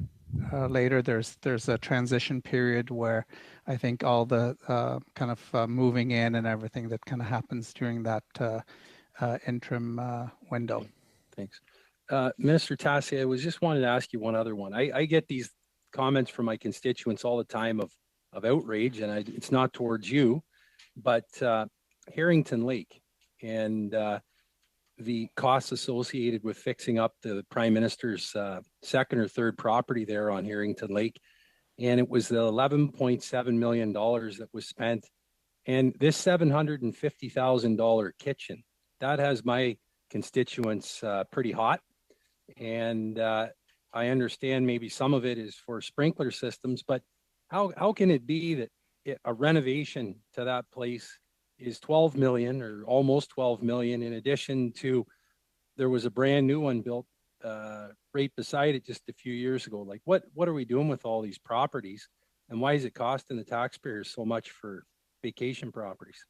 later. There's a transition period where I think all the kind of moving in and everything that kind of happens during that interim window. Thanks. Minister Tassi, I was just wanted to ask you one other one. I get these comments from my constituents all the time of outrage, and it's not towards you, but Harrington Lake and the costs associated with fixing up the Prime Minister's second or third property there on Harrington Lake. And it was the $11.7 million that was spent. And this $750,000 kitchen, that has my constituents pretty hot. And I understand maybe some of it is for sprinkler systems, but how can it be that a renovation to that place is 12 million or almost 12 million, in addition to there was a brand new one built right beside it just a few years ago? Like what are we doing with all these properties, and why is it costing the taxpayers so much for vacation properties?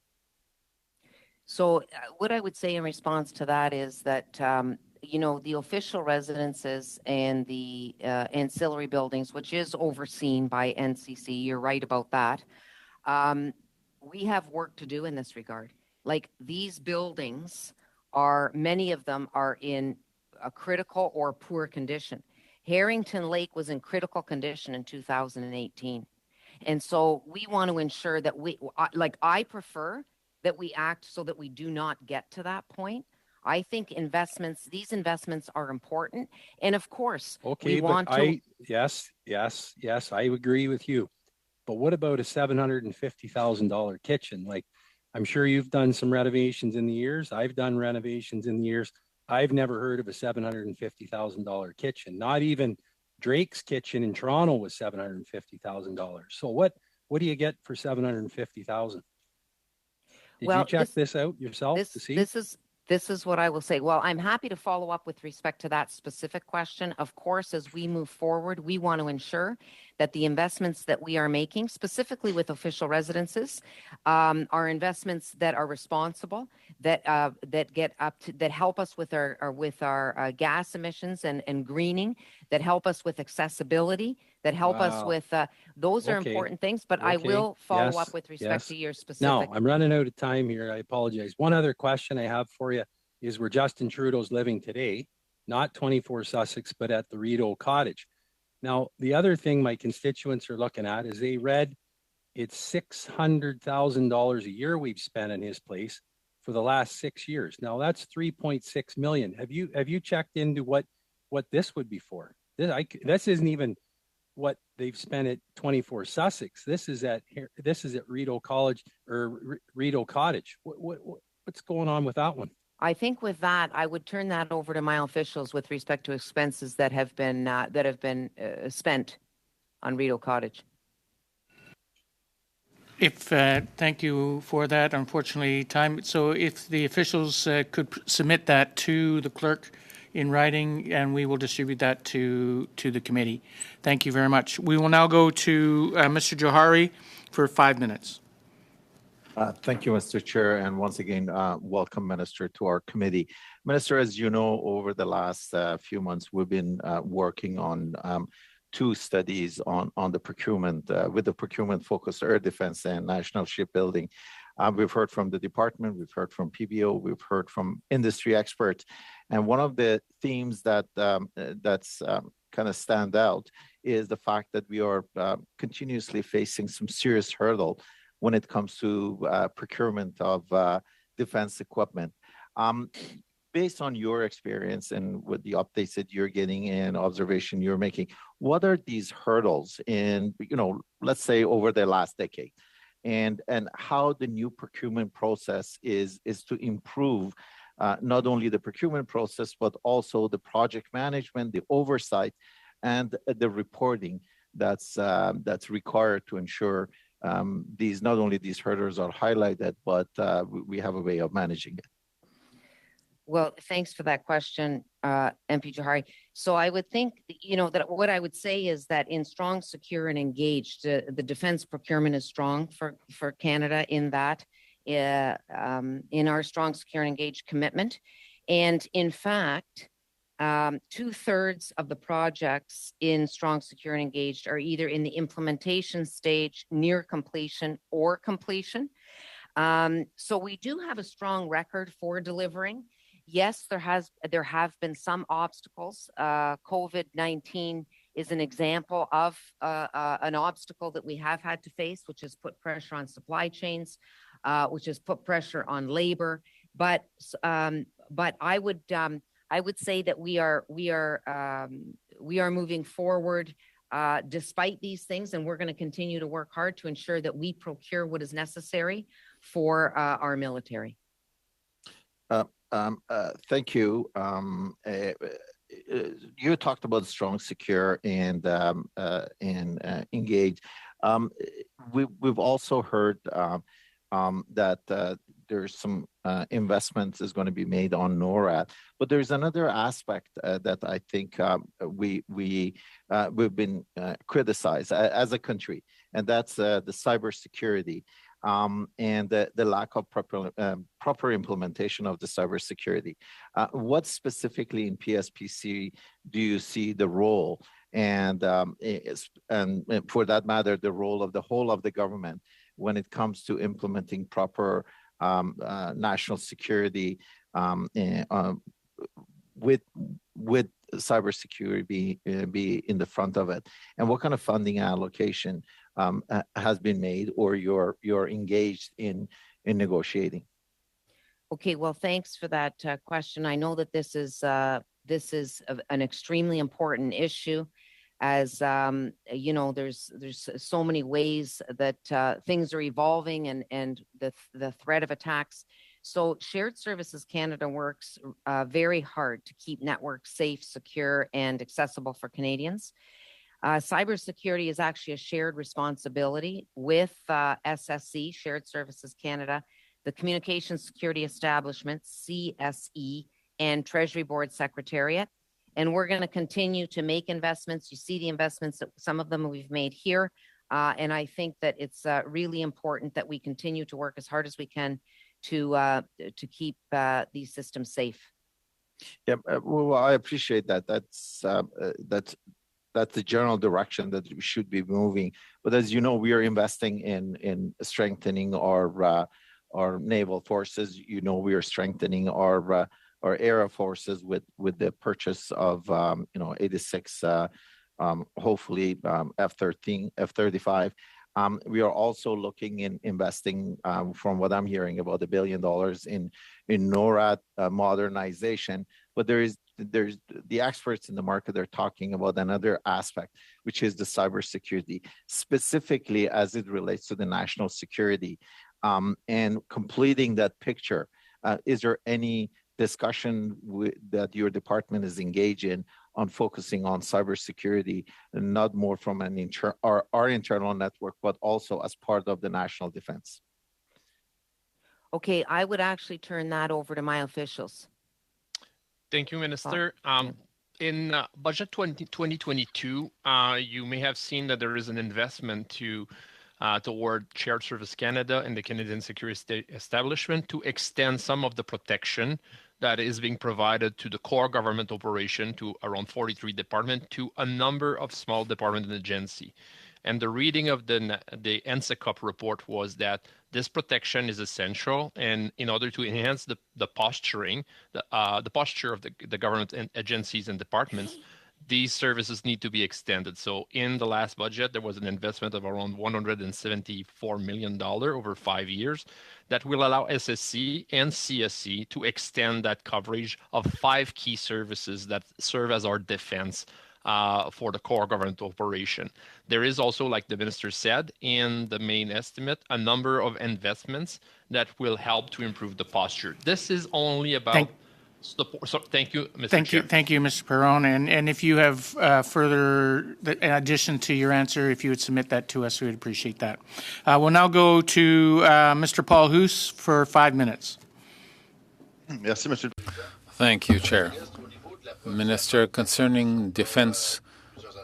So what I would say in response to that is that the official residences and the ancillary buildings, which is overseen by NCC, you're right about that. We have work to do in this regard. Like, these buildings many of them are in a critical or poor condition. Harrington Lake was in critical condition in 2018. And so we want to ensure that I prefer that we act so that we do not get to that point. I think these investments are important. And of course, okay, yes, I agree with you. But what about a $750,000 kitchen? Like, I'm sure you've done some renovations in the years. I've done renovations in the years. I've never heard of a $750,000 kitchen. Not even Drake's kitchen in Toronto was $750,000. So what do you get for $750,000? Did you check this out yourself to see? This is what I will say. Well, I'm happy to follow up with respect to that specific question. Of course, as we move forward, we want to ensure that the investments that we are making, specifically with official residences, are investments that are responsible, that help us with our gas emissions and greening, that help us with accessibility, that help us with those are important things. But I will follow up with respect to your specific. No, I'm running out of time here. I apologize. One other question I have for you is where Justin Trudeau's living today, not 24 Sussex, but at the Rideau Cottage. Now, the other thing my constituents are looking at is they read it's $600,000 a year we've spent in his place for the last 6 years. Now, that's $3.6 million. Have you checked into what this would be for? This isn't even what they've spent at 24 Sussex. This is at Rideau College or Rideau Cottage. What's going on with that one? I think with that, I would turn that over to my officials with respect to expenses that have been spent on Rideau Cottage. Thank you for that. Unfortunately, time. So if the officials could submit that to the clerk in writing, and we will distribute that to the committee. Thank you very much. We will now go to Mr. Johari for 5 minutes. Thank you, Mr. Chair, and once again, welcome, Minister, to our committee. Minister, as you know, over the last few months, we've been working on 2 studies on the procurement, with the procurement-focused air defense and national shipbuilding. We've heard from the department, we've heard from PBO, we've heard from industry experts, and one of the themes that's kind of stand out is the fact that we are continuously facing some serious hurdle when it comes to procurement of defense equipment. Based on your experience and with the updates that you're getting and observation you're making, what are these hurdles in, let's say over the last decade, and how the new procurement process is to improve not only the procurement process, but also the project management, the oversight, and the reporting that's required to ensure not only these hurdles are highlighted, but we have a way of managing it. Well, thanks for that question, MP Johari. So I would think, that what I would say is that in strong, secure, and engaged, the defense procurement is strong for Canada in that, in our strong, secure, and engaged commitment. And in fact, 2/3 of the projects in Strong, Secure, and Engaged are either in the implementation stage, near completion, or completion. So we do have a strong record for delivering. Yes, there have been some obstacles. COVID-19 is an example of an obstacle that we have had to face, which has put pressure on supply chains, which has put pressure on labor. But I would say that we are moving forward despite these things, and we're going to continue to work hard to ensure that we procure what is necessary for our military. Thank you. You talked about Strong, Secure, and Engage. We've also heard that there's some investments is going to be made on NORAD, but there's another aspect that I think we've been criticized as a country, and that's the cybersecurity. And the lack of proper implementation of the cybersecurity. What specifically in PSPC do you see the role, and for that matter, the role of the whole of the government when it comes to implementing proper national security with cybersecurity be in the front of it, and what kind of funding allocation has been made, or you're engaged in negotiating? Okay, well, thanks for that question. I know that this is an extremely important issue, as you know, there's so many ways that things are evolving, and the threat of attacks. So Shared Services Canada works very hard to keep networks safe, secure, and accessible for Canadians. Cybersecurity is actually a shared responsibility with SSC, Shared Services Canada, the Communications Security Establishment, CSE, and Treasury Board Secretariat. And we're going to continue to make investments. You see the investments, that some of them we've made here. And I think that it's really important that we continue to work as hard as we can to keep these systems safe. Yeah, well, I appreciate that. That's the general direction that we should be moving. But as you know, we are investing in strengthening our naval forces. You know, we are strengthening our air forces with the purchase of 86 hopefully F-13, F-35. We are also looking in investing, from what I'm hearing, about $1 billion in NORAD modernization. But there's the experts in the market are talking about another aspect, which is the cybersecurity, specifically as it relates to the national security, and completing that picture. Is there any discussion that your department is engaged in on focusing on cybersecurity, and not more from our internal network, but also as part of the national defense? Okay, I would actually turn that over to my officials. Thank you, Minister. In budget 2022, you may have seen that there is an investment toward Shared Service Canada and the Canadian Security Establishment to extend some of the protection that is being provided to the core government operation, to around 43 departments, to a number of small departments and agencies. And the reading of the NSECOP report was that this protection is essential, and in order to enhance the posturing, the posture of the government and agencies and departments, these services need to be extended. So in the last budget, there was an investment of around $174 million over 5 years that will allow SSC and CSC to extend that coverage of 5 key services that serve as our defense for the core government operation. There is also, like the minister said, in the main estimate, a number of investments that will help to improve the posture. This is only about... Thank you, Mr. Chair. Thank you, Mr. Perron. And if you have further addition to your answer, if you would submit that to us, we would appreciate that. We'll now go to Mr. Paul Hoos for 5 minutes. Merci, Monsieur. Thank you, Chair. Minister, concerning defense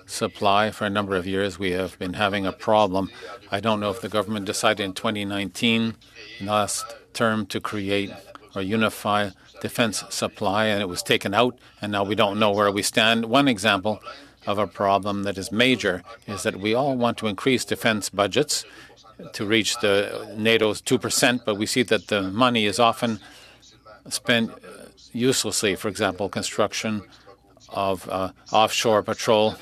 supply, for a number of years we have been having a problem. I don't know if the government decided in 2019, last term, to create or unify defense supply, and it was taken out, and now we don't know where we stand. One example of a problem that is major is that we all want to increase defense budgets to reach the NATO's 2%, but we see that the money is often spent uselessly. For example, construction of offshore patrol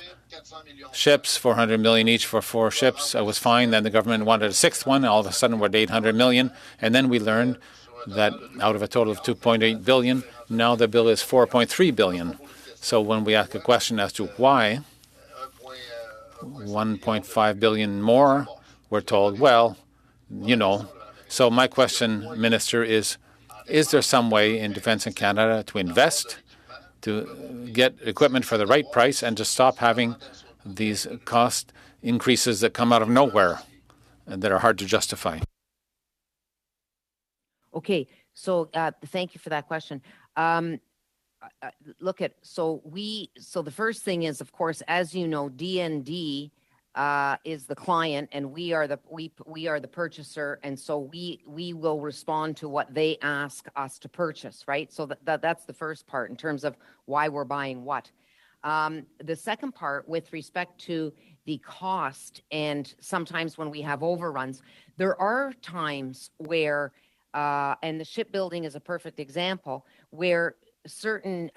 ships, 400 million each for 4 ships. It was fine. Then the government wanted a 6th one. All of a sudden, we're at 800 million. And then we learned that out of a total of 2.8 billion, now the bill is 4.3 billion. So when we ask a question as to why 1.5 billion more, we're told, well, you know. So my question, Minister, is there some way in defense in Canada to invest, to get equipment for the right price, and to stop having these cost increases that come out of nowhere and that are hard to justify? Okay, so thank you for that question. So the first thing is, of course, as you know, DND is the client, and we are the purchaser, and so we will respond to what they ask us to purchase, right? So that's the first part in terms of why we're buying what. The second part, with respect to the cost, and sometimes when we have overruns, there are times where, and the shipbuilding is a perfect example, where certain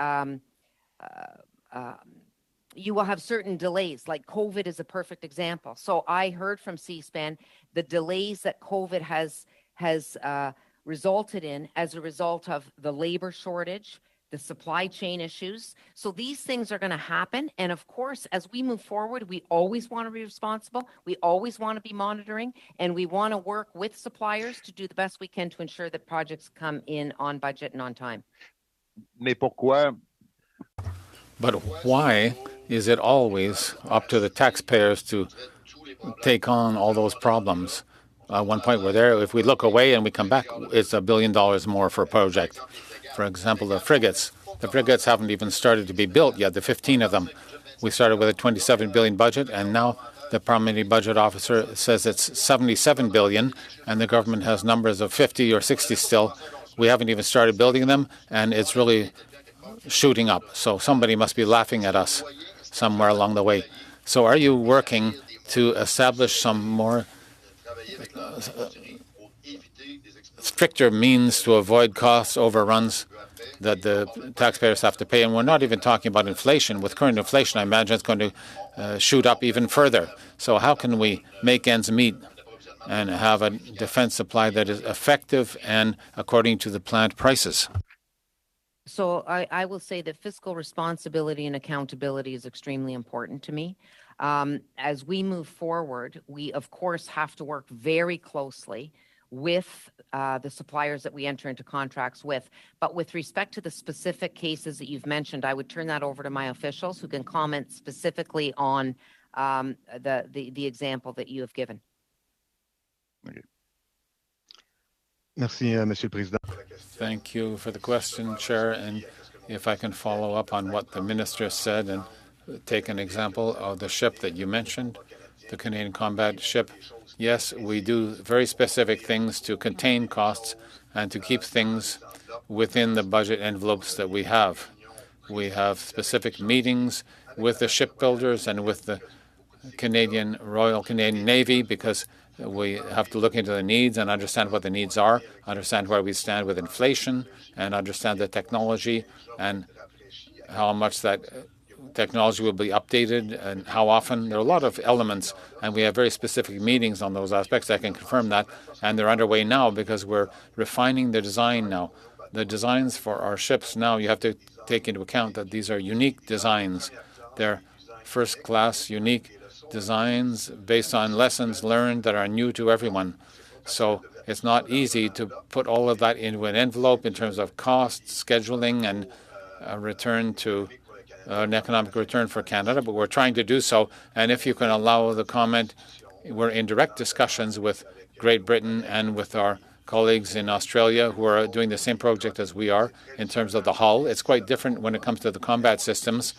you will have certain delays, like COVID is a perfect example. So I heard from C-SPAN the delays that COVID has resulted in as a result of the labor shortage, the supply chain issues. So these things are going to happen. And of course, as we move forward, we always want to be responsible. We always want to be monitoring, and we want to work with suppliers to do the best we can to ensure that projects come in on budget and on time. Mais pourquoi? But why is it always up to the taxpayers to take on all those problems? At one point we're there. If we look away and we come back, it's $1 billion more for a project. For example, the frigates. The frigates haven't even started to be built yet, the 15 of them. We started with a 27 billion budget, and now the parliamentary budget officer says it's 77 billion, and the government has numbers of 50 or 60 still. We haven't even started building them, and it's really shooting up. So somebody must be laughing at us somewhere along the way. So are you working to establish some more stricter means to avoid cost overruns that the taxpayers have to pay? And we're not even talking about inflation. With current inflation, I imagine it's going to shoot up even further. So how can we make ends meet and have a defense supply that is effective and according to the planned prices? So I will say that fiscal responsibility and accountability is extremely important to me. As we move forward, we, of course, have to work very closely with the suppliers that we enter into contracts with. But with respect to the specific cases that you've mentioned, I would turn that over to my officials who can comment specifically on the example that you have given. Okay. Merci, Monsieur le Président. Thank you for the question, Chair. And if I can follow up on what the Minister said and take an example of the ship that you mentioned, the Canadian combat ship. Yes, we do very specific things to contain costs and to keep things within the budget envelopes that we have. We have specific meetings with the shipbuilders and with the Royal Canadian Navy, because we have to look into the needs and understand what the needs are, understand where we stand with inflation, and understand the technology and how much that technology will be updated and how often. There are a lot of elements, and we have very specific meetings on those aspects. I can confirm that, and they're underway now because we're refining the design now. The designs for our ships now, you have to take into account that these are unique designs. They're first-class, unique designs based on lessons learned that are new to everyone. So it's not easy to put all of that into an envelope in terms of cost, scheduling, and a return to an economic return for Canada, but we're trying to do so. And if you can allow the comment, we're in direct discussions with Great Britain and with our colleagues in Australia who are doing the same project as we are in terms of the hull. It's quite different when it comes to the combat systems,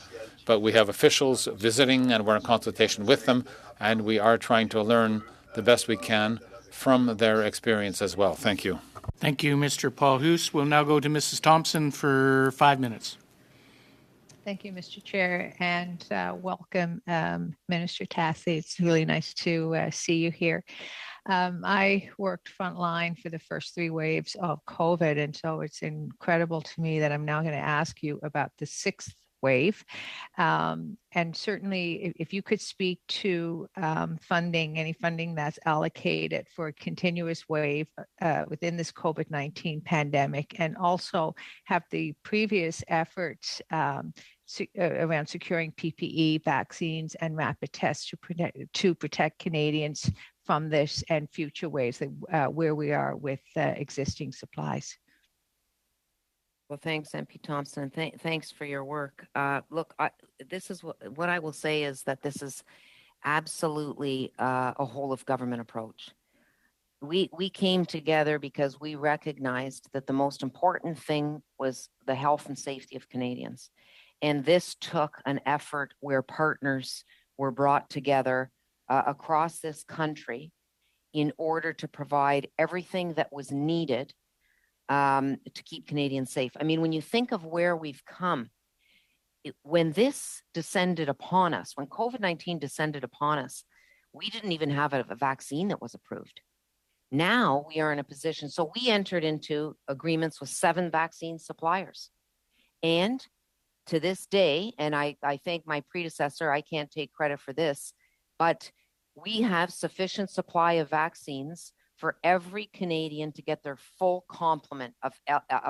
but we have officials visiting and we're in consultation with them, and we are trying to learn the best we can from their experience as well. Thank you. Thank you, Mr. Paul Hoos. We'll now go to Mrs. Thompson for 5 minutes. Thank you, Mr. Chair, and welcome, Minister Tassi. It's really nice to see you here. I worked frontline for the first 3 waves of COVID, and so it's incredible to me that I'm now going to ask you about the 6th wave. And certainly, if you could speak to funding, any funding that's allocated for a continuous wave within this COVID-19 pandemic, and also have the previous efforts around securing PPE, vaccines, and rapid tests to protect Canadians from this and future waves, where we are with existing supplies. Well, thanks, MP Thompson. Thanks for your work. Look, this is what I will say is that this is absolutely a whole of government approach. We came together because we recognized that the most important thing was the health and safety of Canadians. And this took an effort where partners were brought together across this country in order to provide everything that was needed to keep Canadians safe. I mean, when you think of where we've come, when this descended upon us, when COVID-19 descended upon us, we didn't even have a vaccine that was approved. Now we are in a position, so we entered into agreements with 7 vaccine suppliers. And to this day, and I thank my predecessor, I can't take credit for this, but we have sufficient supply of vaccines for every Canadian to get their full complement of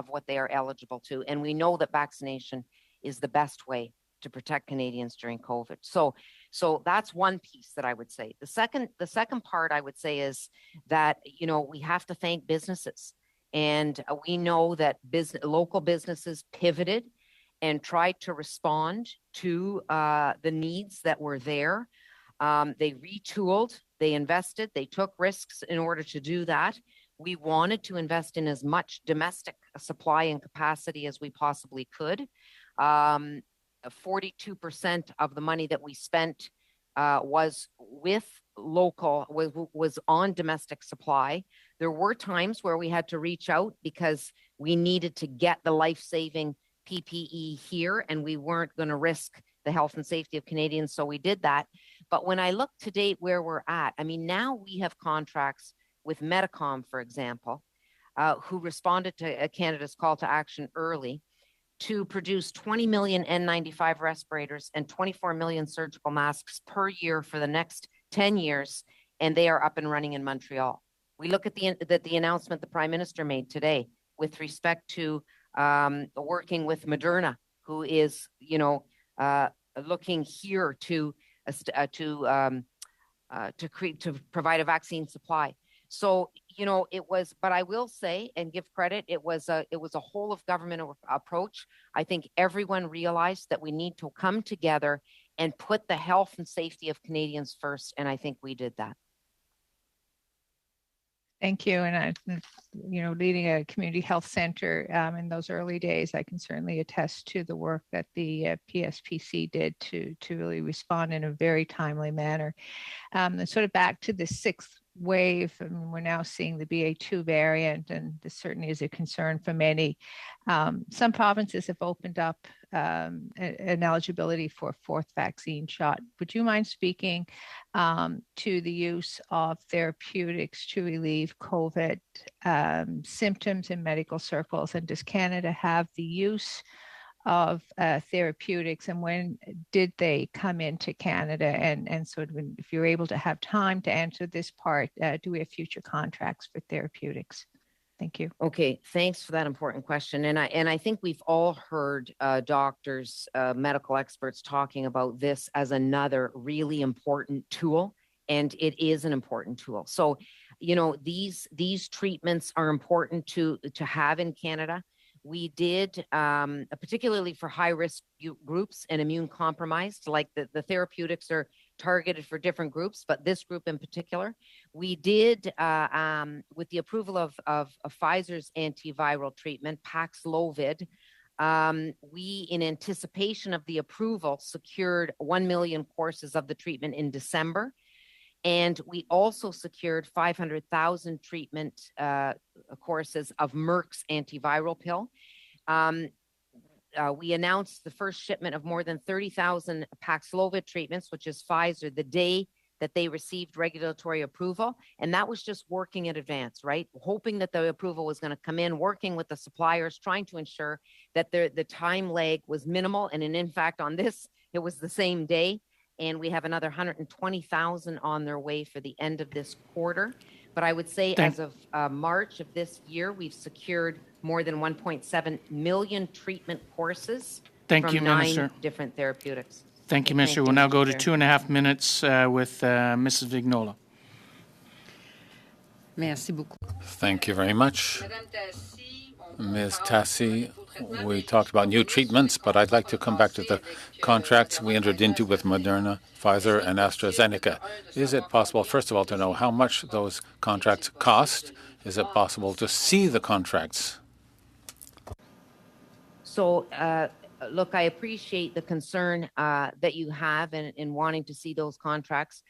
what they are eligible to. And we know that vaccination is the best way to protect Canadians during COVID. So that's one piece that I would say. The second part I would say is that, you know, we have to thank businesses. And we know that local businesses pivoted and tried to respond to the needs that were there. They retooled, they invested, they took risks in order to do that. We wanted to invest in as much domestic supply and capacity as we possibly could. 42% of the money that we spent was on domestic supply. There were times where we had to reach out because we needed to get the life-saving PPE here, and we weren't going to risk the health and safety of Canadians, so we did that. But when I look to date where we're at, I mean, now we have contracts with Medicom, for example, who responded to Canada's call to action early to produce 20 million N95 respirators and 24 million surgical masks per year for the next 10 years, and they are up and running in Montreal. We look at the announcement the Prime Minister made today with respect to working with Moderna, who is, you know, looking here to provide a vaccine supply. So, you know, it was, but I will say and give credit, it was a whole of government approach. I think everyone realized that we need to come together and put the health and safety of Canadians first, and I think we did that. Thank you. And leading a community health center in those early days, I can certainly attest to the work that the PSPC did to really respond in a very timely manner. And sort of back to the 6th wave, I mean, we're now seeing the BA2 variant, and this certainly is a concern for many. Some provinces have opened up an eligibility for a 4th vaccine shot. Would you mind speaking to the use of therapeutics to relieve COVID symptoms in medical circles? And does Canada have the use of therapeutics, and when did they come into Canada? And so if you're able to have time to answer this part, do we have future contracts for therapeutics? Thank you. Okay, thanks for that important question. And I think we've all heard doctors, medical experts talking about this as another really important tool, and it is an important tool. So, you know, these treatments are important to have in Canada. We did, particularly for high-risk groups and immune-compromised, like the therapeutics are targeted for different groups, but this group in particular, we did, with the approval of Pfizer's antiviral treatment, Paxlovid, we, in anticipation of the approval, secured 1 million courses of the treatment in December. And we also secured 500,000 treatment courses of Merck's antiviral pill. We announced the first shipment of more than 30,000 Paxlovid treatments, which is Pfizer, the day that they received regulatory approval. And that was just working in advance, right? Hoping that the approval was going to come in, working with the suppliers, trying to ensure that the time lag was minimal. And in fact, on this, it was the same day. And we have another 120,000 on their way for the end of this quarter. But I would say as of March of this year, we've secured more than 1.7 million treatment courses Thank from you, 9 Minister. different therapeutics. Thank you, Minister. We'll now go to 2.5 minutes with Mrs. Vignola. Merci beaucoup. Thank you very much. Ms. Tassi, we talked about new treatments, but I'd like to come back to the contracts we entered into with Moderna, Pfizer, and AstraZeneca. Is it possible, first of all, to know how much those contracts cost? Is it possible to see the contracts? So, look, I appreciate the concern that you have in wanting to see those contracts.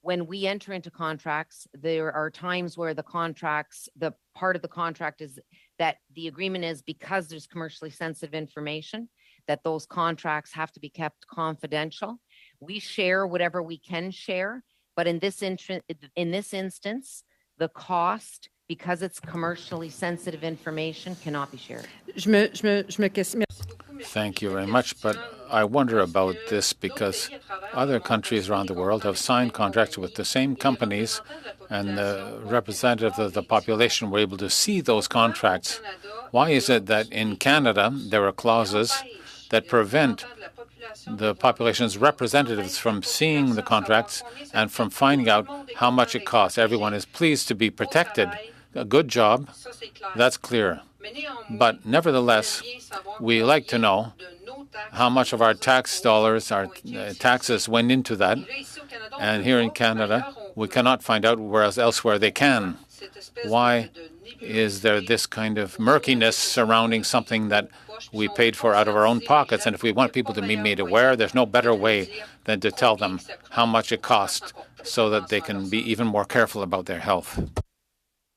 When we enter into contracts, there are times where the part of the contract is that the agreement is because there's commercially sensitive information, that those contracts have to be kept confidential. We share whatever we can share, but in this instance, the cost, because it's commercially sensitive information, cannot be shared. Thank you very much, but I wonder about this because other countries around the world have signed contracts with the same companies, and the representatives of the population were able to see those contracts. Why is it that in Canada there are clauses that prevent the population's representatives from seeing the contracts and from finding out how much it costs? Everyone is pleased to be protected. A good job, that's clear. But nevertheless, we like to know how much of our tax dollars, our taxes went into that. And here in Canada, we cannot find out, whereas elsewhere they can. Why is there this kind of murkiness surrounding something that we paid for out of our own pockets? And if we want people to be made aware, there's no better way than to tell them how much it costs so that they can be even more careful about their health.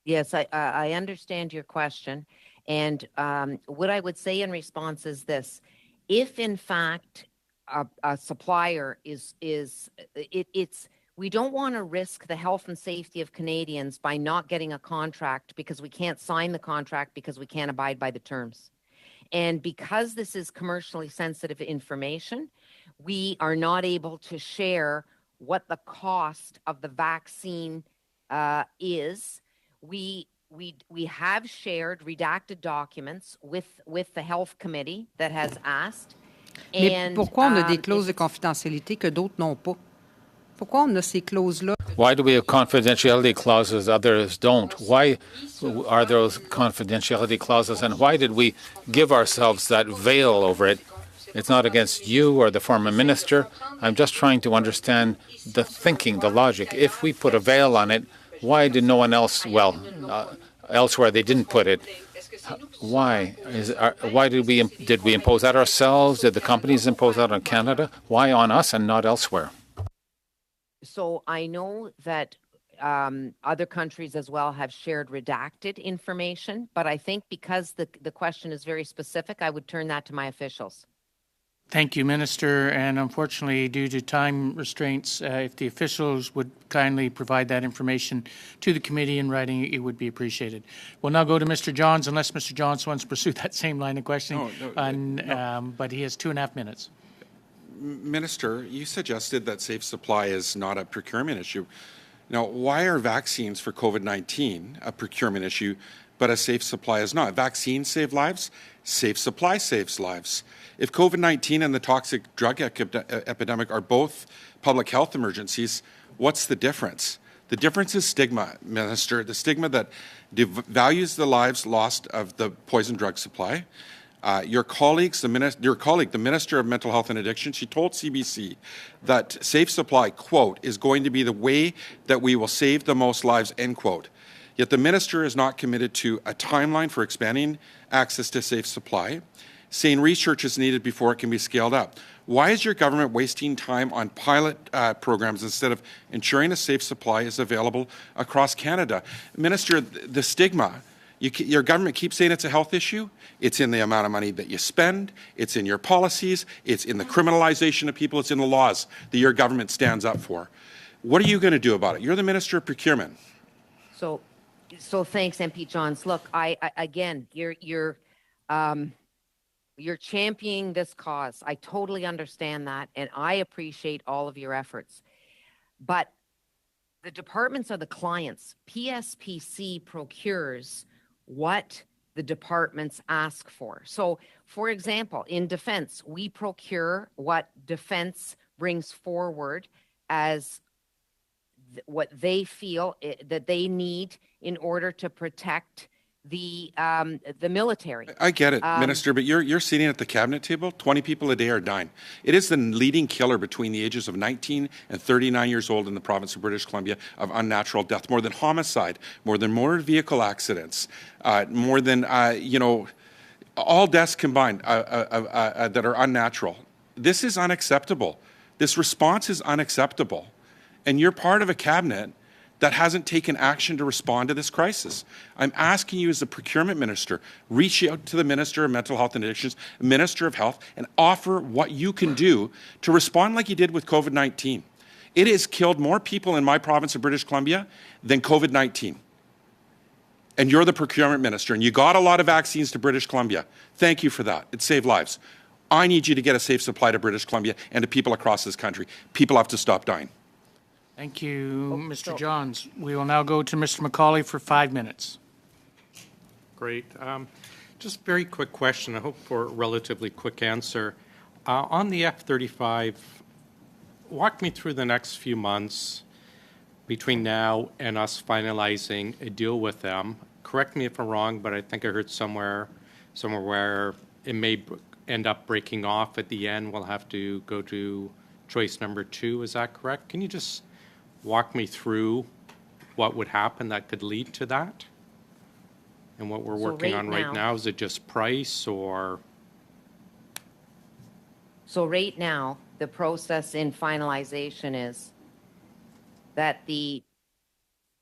Yes, I understand your question. And what I would say in response is this. If, in fact, a supplier we don't want to risk the health and safety of Canadians by not getting a contract because we can't sign the contract because we can't abide by the terms. And because this is commercially sensitive information, we are not able to share what the cost of the vaccine is. We have shared redacted documents with the health committee that has asked. Mais pourquoi on a des clauses de confidentialité que d'autres n'ont pas? Pourquoi on a ces clauses-là? Why do we have confidentiality clauses others don't? Why are those confidentiality clauses, and why did we give ourselves that veil over it? It's not against you or the former minister. I'm just trying to understand the thinking, the logic. If we put a veil on it, why did no one else, elsewhere they didn't put it? Why? Why did we impose that ourselves? Did the companies impose that on Canada? Why on us and not elsewhere? So I know that other countries as well have shared redacted information, but I think because the question is very specific, I would turn that to my officials. Thank you, Minister. And unfortunately, due to time restraints, if the officials would kindly provide that information to the committee in writing, it would be appreciated. We'll now go to Mr. Johns, unless Mr. Johns wants to pursue that same line of questioning. But he has 2.5 minutes. Minister, you suggested that safe supply is not a procurement issue. Now, why are vaccines for COVID-19 a procurement issue, but a safe supply is not? Vaccines save lives, safe supply saves lives. If COVID-19 and the toxic drug epidemic are both public health emergencies, what's the difference? The difference is stigma, Minister, the stigma that devalues the lives lost of the poison drug supply. Your colleague, the Minister of Mental Health and Addiction, she told CBC that safe supply, quote, is going to be the way that we will save the most lives, end quote. Yet the Minister is not committed to a timeline for expanding access to safe supply, saying research is needed before it can be scaled up. Why is your government wasting time on pilot programs instead of ensuring a safe supply is available across Canada? Minister, the stigma, your government keeps saying it's a health issue. It's in the amount of money that you spend. It's in your policies. It's in the criminalization of people. It's in the laws that your government stands up for. What are you going to do about it? You're the Minister of Procurement. So thanks, MP Johns. Look, I again, you're championing this cause. I totally understand that, and I appreciate all of your efforts. But the departments are the clients. PSPC procures what the departments ask for. So, for example, in defense, we procure what defense brings forward as what they feel that they need in order to protect the military. I get it, Minister, but you're sitting at the cabinet table. 20 people a day are dying. It is the leading killer between the ages of 19 and 39 years old in the province of British Columbia of unnatural death, more than homicide, more than motor vehicle accidents, more than all deaths combined that are unnatural. This is unacceptable. This response is unacceptable, and you're part of a cabinet that hasn't taken action to respond to this crisis. I'm asking you as the procurement minister, reach out to the Minister of Mental Health and Addictions, Minister of Health, and offer what you can do to respond like you did with COVID-19. It has killed more people in my province of British Columbia than COVID-19. And you're the procurement minister, and you got a lot of vaccines to British Columbia. Thank you for that. It saved lives. I need you to get a safe supply to British Columbia and to people across this country. People have to stop dying. Thank you, Mr. Johns. We will now go to Mr. McCauley for 5 minutes. Great. Just a very quick question. I hope for a relatively quick answer. On the F-35, walk me through the next few months between now and us finalizing a deal with them. Correct me if I'm wrong, but I think I heard somewhere where it may end up breaking off at the end. We'll have to go to choice number 2. Is that correct? Can you just walk me through what would happen that could lead to that? And what we're working on right now, is it just price or? So right now, the process in finalization is that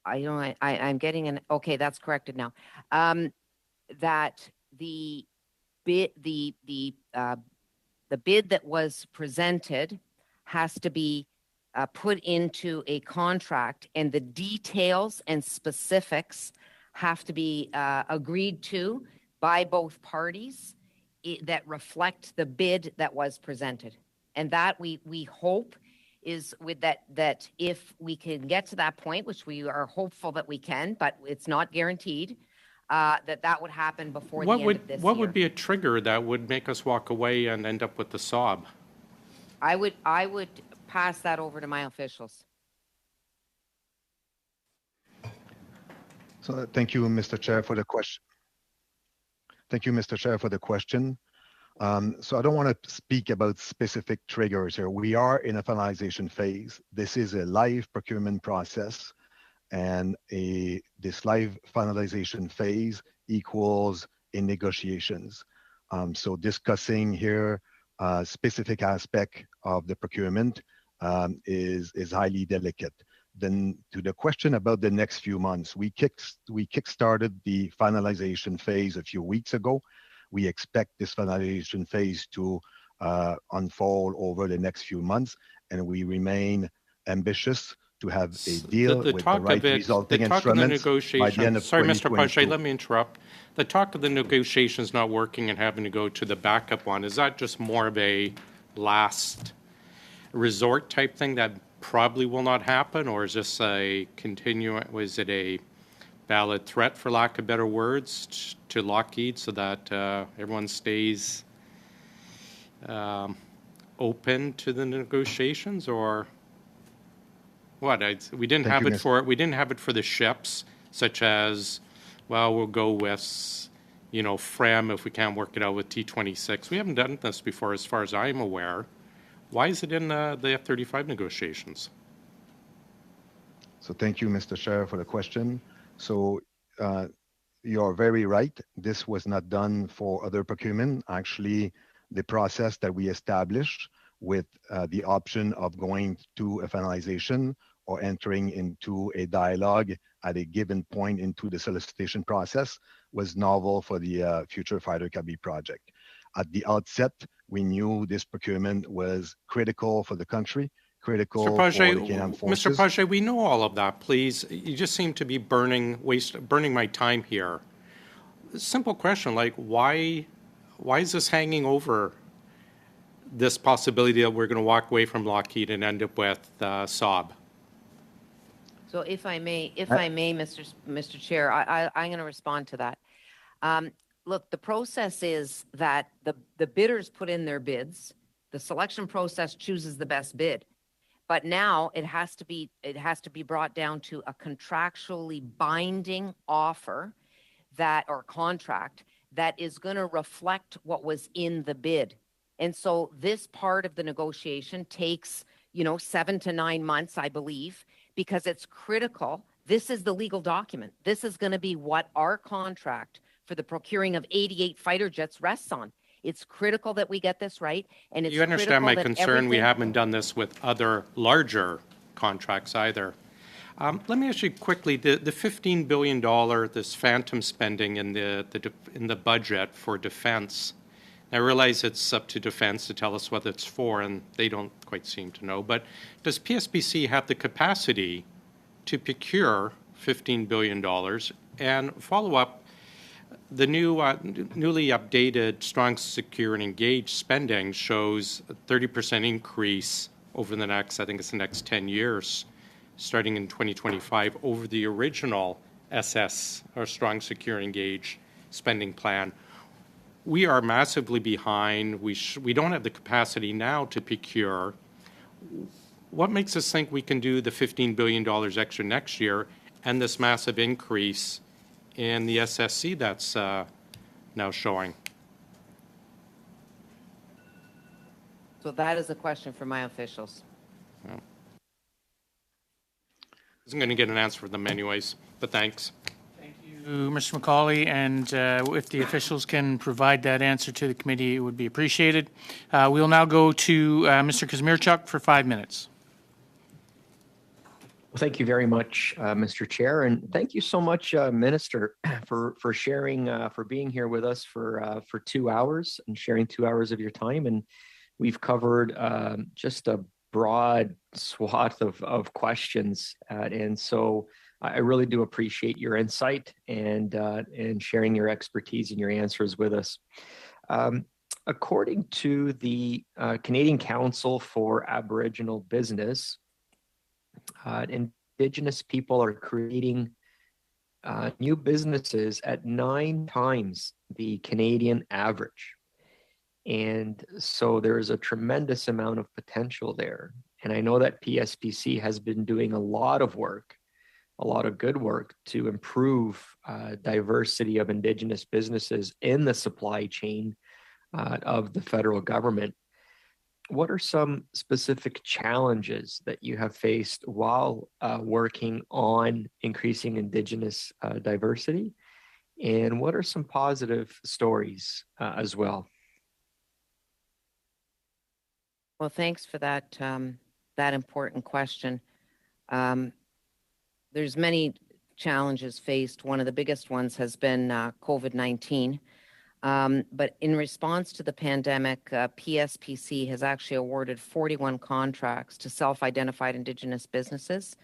I'm getting an, okay, that's corrected now. That the bid that was presented has to be put into a contract, and the details and specifics have to be agreed to by both parties that reflect the bid that was presented. And that we hope is with that if we can get to that point, which we are hopeful that we can, but it's not guaranteed, that would happen before the end of this year. What would be a trigger that would make us walk away and end up with the SOB? I would pass that over to my officials. So thank you, Mr. Chair, for the question. Thank you, Mr. Chair, for the question. So I don't want to speak about specific triggers here. We are in a finalization phase. This is a live procurement process, and this live finalization phase equals in negotiations. So discussing here specific aspect of the procurement is highly delicate. Then to the question about the next few months, we kickstarted the finalization phase a few weeks ago. We expect this finalization phase to unfold over the next few months, and we remain ambitious to have a deal with the right resulting instruments by the end of 2022. Sorry, Mr. Ponchet, let me interrupt. The talk of the negotiations not working and having to go to the backup one, is that just more of a last resort type thing that probably will not happen, or is this a was it a valid threat, for lack of better words, to Lockheed so that everyone stays open to the negotiations, or what? We didn't have it for the ships, such as, well, we'll go with FREM if we can't work it out with T-26. We haven't done this before, as far as I'm aware. Why is it in the F-35 negotiations? So thank you, Mr. Chair, for the question. So you're very right. This was not done for other procurement. Actually, the process that we established with the option of going to a finalization or entering into a dialogue at a given point into the solicitation process was novel for the future Fighter Cub project. At the outset, we knew this procurement was critical for the country, critical for the Canadian Forces. Mr. Page, we know all of that, please. You just seem to be burning my time here. Simple question, like why is this hanging over this possibility that we're going to walk away from Lockheed and end up with Saab? So if I may, Mr. Chair, I'm going to respond to that. Look, the process is that the bidders put in their bids. The selection process chooses the best bid. But now it has to be brought down to a contractually binding offer or contract that is going to reflect what was in the bid. And so this part of the negotiation takes, 7 to 9 months, I believe, because it's critical. This is the legal document. This is going to be what our contract for the procuring of 88 fighter jets rests on. It's critical that we get this right. And it's you understand my concern. We haven't done this with other larger contracts either. Let me ask you quickly, the $15 billion, this phantom spending in the budget for defense. I realize it's up to defense to tell us what it's for, and they don't quite seem to know. But does PSPC have the capacity to procure $15 billion? And follow up, the newly updated Strong, Secure, and Engaged spending shows a 30% increase over the next 10 years, starting in 2025, over the original SS, or Strong, Secure, and Engaged spending plan. We are massively behind. We don't have the capacity now to procure. What makes us think we can do the $15 billion extra next year and this massive increase in the SSC that's now showing? So that is a question for my officials. Well, isn't going to get an answer from them anyways, but thanks. Mr. McCauley, and if the officials can provide that answer to the committee, it would be appreciated. We'll now go to Mr. Kazmierczuk for 5 minutes. Well, thank you very much, Mr. Chair, and thank you so much, Minister, for sharing, for being here with us for 2 hours and sharing 2 hours of your time. And we've covered just a broad swath of questions, and so I really do appreciate your insight and sharing your expertise and your answers with us. According to the Canadian Council for Aboriginal Business, Indigenous people are creating new businesses at 9 times the Canadian average. And so there is a tremendous amount of potential there. And I know that PSPC has been doing a lot of work, a lot of good work to improve diversity of Indigenous businesses in the supply chain of the federal government. What are some specific challenges that you have faced while working on increasing Indigenous diversity? And what are some positive stories as well? Well, thanks for that important question. There's many challenges faced. One of the biggest ones has been COVID-19. But in response to the pandemic, PSPC has actually awarded 41 contracts to self-identified Indigenous businesses.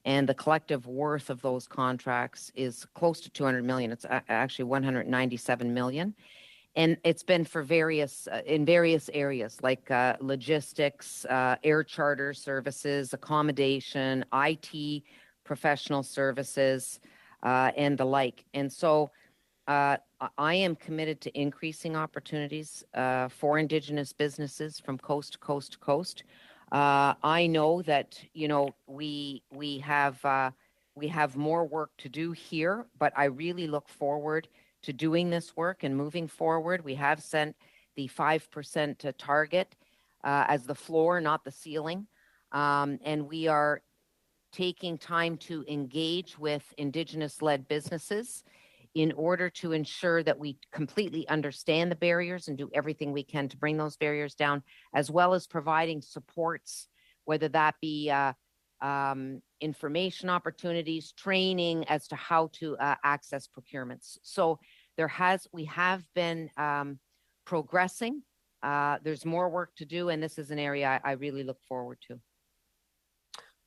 And the collective worth of those contracts is close to $200 million. It's actually $197 million. And it's been for in various areas like logistics, air charter services, accommodation, IT, professional services, and the like. And so I am committed to increasing opportunities for Indigenous businesses from coast to coast to coast. I know that we have more work to do here, but I really look forward to doing this work and moving forward. We have sent the 5% target as the floor, not the ceiling, and we are taking time to engage with Indigenous-led businesses in order to ensure that we completely understand the barriers and do everything we can to bring those barriers down, as well as providing supports, whether that be information opportunities, training as to how to access procurements. So we have been progressing. There's more work to do, and this is an area I really look forward to.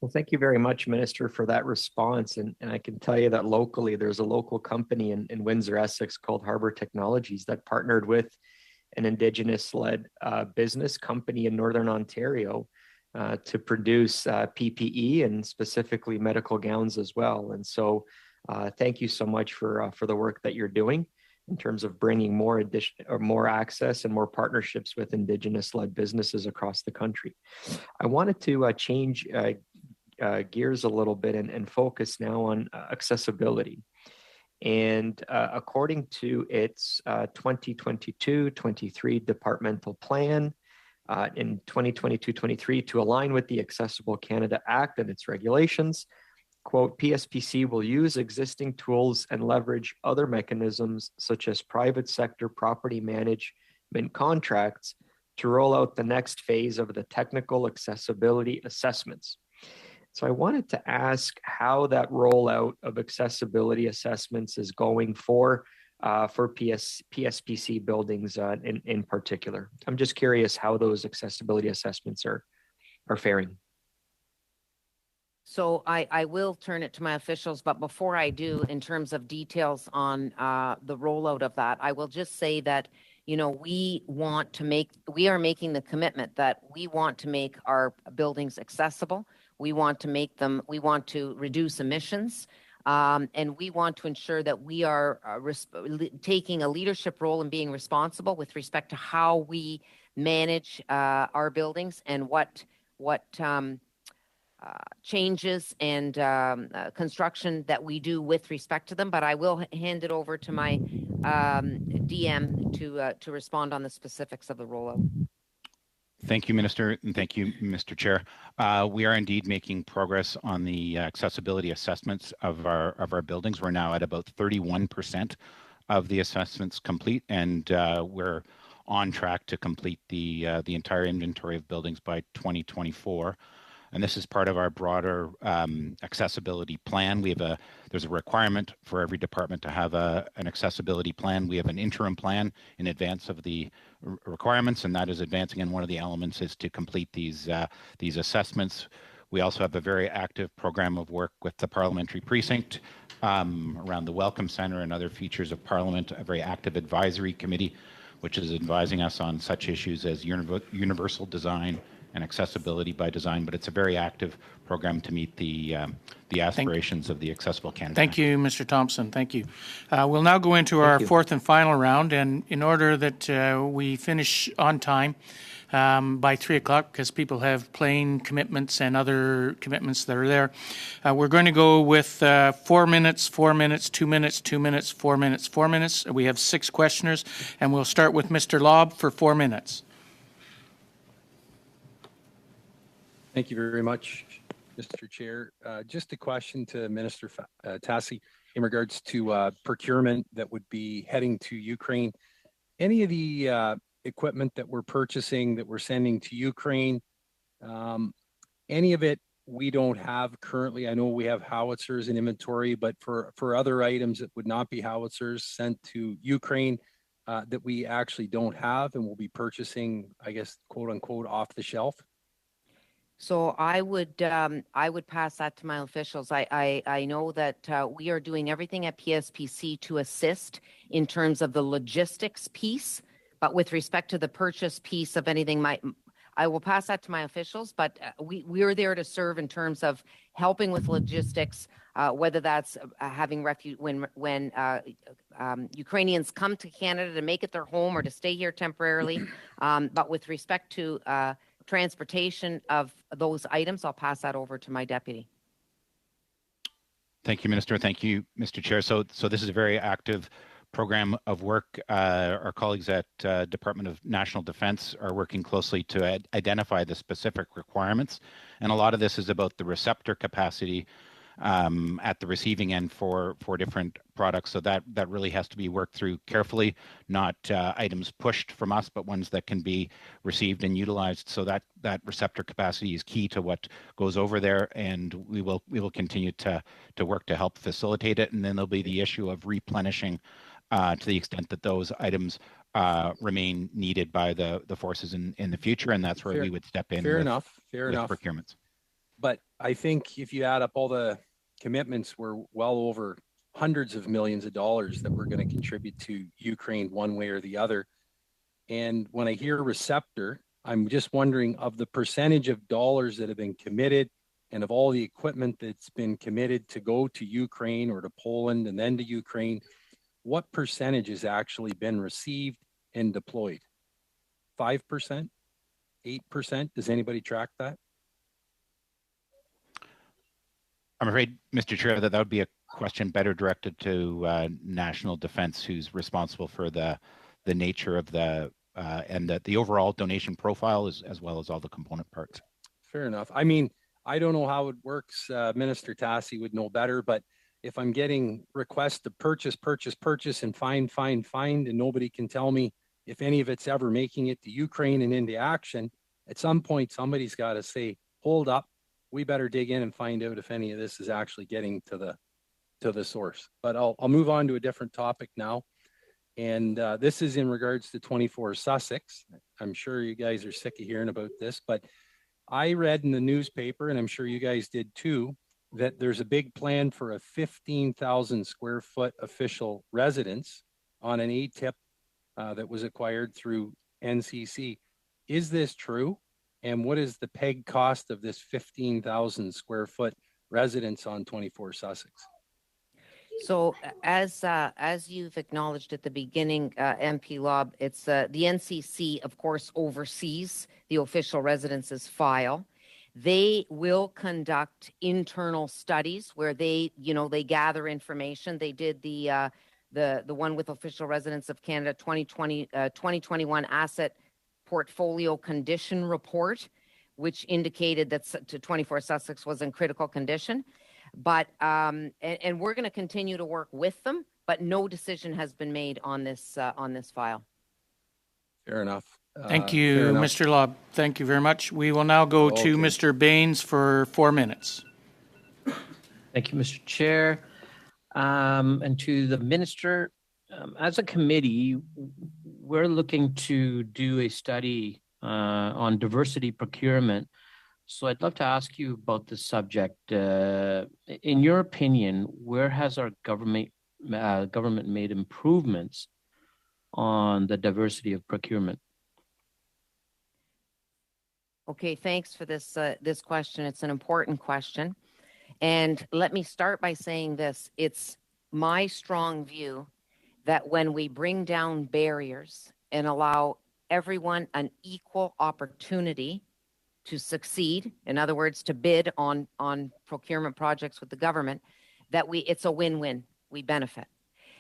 Well, thank you very much, Minister, for that response. And I can tell you that locally, there's a local company in Windsor, Essex called Harbor Technologies that partnered with an Indigenous-led business company in Northern Ontario to produce PPE and specifically medical gowns as well. And so thank you so much for the work that you're doing in terms of bringing more access and more partnerships with Indigenous-led businesses across the country. I wanted to change gears a little bit and focus now on accessibility. And according to its 2022-23 departmental plan, in 2022-23 to align with the Accessible Canada Act and its regulations, quote, PSPC will use existing tools and leverage other mechanisms such as private sector property management contracts to roll out the next phase of the technical accessibility assessments. So I wanted to ask how that rollout of accessibility assessments is going for PSPC buildings in particular. I'm just curious how those accessibility assessments are faring. So I will turn it to my officials, but before I do, in terms of details on the rollout of that, I will just say that, you know, we are making the commitment that we want to make our buildings accessible. We want to reduce emissions. And we want to ensure that we are taking a leadership role in being responsible with respect to how we manage our buildings and what changes and construction that we do with respect to them. But I will hand it over to my DM to respond on the specifics of the rollout. Thank you, Minister, and thank you, Mr. Chair. We are indeed making progress on the accessibility assessments of our buildings. We're now at about 31% of the assessments complete, and we're on track to complete the entire inventory of buildings by 2024. And this is part of our broader accessibility plan. There's a requirement for every department to have an accessibility plan. We have an interim plan in advance of the requirements, and that is advancing. And one of the elements is to complete these assessments. We also have a very active program of work with the Parliamentary Precinct around the Welcome Centre and other features of Parliament, a very active advisory committee, which is advising us on such issues as universal design and accessibility by design, but it's a very active program to meet the aspirations of the Accessible Canada. Thank you, Mr. Thompson. Thank you. We'll now go into our fourth and final round, and in order that we finish on time by 3 o'clock, because people have plane commitments and other commitments that are there, we're going to go with 4 minutes, 4 minutes, 2 minutes, 2 minutes, 4 minutes, 4 minutes. We have 6 questioners, and we'll start with Mr. Lobb for 4 minutes. Thank you very much, Mr. Chair. Just a question to Minister Tassi in regards to procurement that would be heading to Ukraine. Any of the equipment that we're purchasing, that we're sending to Ukraine, any of it we don't have currently? I know we have howitzers in inventory, but for other items that would not be howitzers sent to Ukraine that we actually don't have and will be purchasing, I guess, quote unquote, off the shelf? So I would pass that to my officials. I know that we are doing everything at PSPC to assist in terms of the logistics piece, but with respect to the purchase piece of anything, I will pass that to my officials. But we are there to serve in terms of helping with logistics, whether that's having refuge when Ukrainians come to Canada to make it their home or to stay here temporarily. But with respect to transportation of those items, I'll pass that over to my deputy. Thank you, Minister. Thank you, Mr. Chair. So this is a very active program of work. Our colleagues at Department of National Defence are working closely to identify the specific requirements. And a lot of this is about the receptor capacity at the receiving end for different products. So that really has to be worked through carefully, not items pushed from us, but ones that can be received and utilized. So that receptor capacity is key to what goes over there, and we will continue to work to help facilitate it. And then there'll be the issue of replenishing to the extent that those items remain needed by the forces in the future, and that's where we would step in. Fair with enough. procurements. But I think if you add up all the commitments, we're well over hundreds of millions of dollars that we're going to contribute to Ukraine one way or the other. And when I hear receptor, I'm just wondering, of the percentage of dollars that have been committed and of all the equipment that's been committed to go to Ukraine or to Poland and then to Ukraine, what percentage has actually been received and deployed? 5%? 8%? Does anybody track that? I'm afraid, Mr. Chair, that would be a question better directed to National Defense, who's responsible for the nature of the and the overall donation profile as well as all the component parts. Fair enough. I mean, I don't know how it works. Minister Tassi would know better, but if I'm getting requests to purchase, and find, and nobody can tell me if any of it's ever making it to Ukraine and into action, at some point, somebody's got to say, hold up, we better dig in and find out if any of this is actually getting to the source. But I'll move on to a different topic now. And this is in regards to 24 Sussex. I'm sure you guys are sick of hearing about this, but I read in the newspaper, and I'm sure you guys did too, that there's a big plan for a 15,000 square foot official residence on an ATIP that was acquired through NCC. Is this true? And what is the peg cost of this 15,000 square foot residence on 24 Sussex? So as you've acknowledged at the beginning, MP Lobb, it's the NCC, of course, oversees the official residences file. They will conduct internal studies where they gather information. They did the one with Official Residence of Canada 2021 Asset Portfolio Condition Report, which indicated that 24 Sussex was in critical condition. But and we're going to continue to work with them, but no decision has been made on this file. Fair enough. Thank you, Mr. Lobb. Thank you very much. We will now go to Mr. Baines for 4 minutes. Thank you, Mr. Chair. And to the Minister, as a committee, we're looking to do a study on diversity procurement. So I'd love to ask you about this subject. In your opinion, where has our government made improvements on the diversity of procurement? Okay, thanks for this question. It's an important question. And let me start by saying this. It's my strong view that when we bring down barriers and allow everyone an equal opportunity to succeed, in other words, to bid on procurement projects with the government, that it's a win-win. We benefit.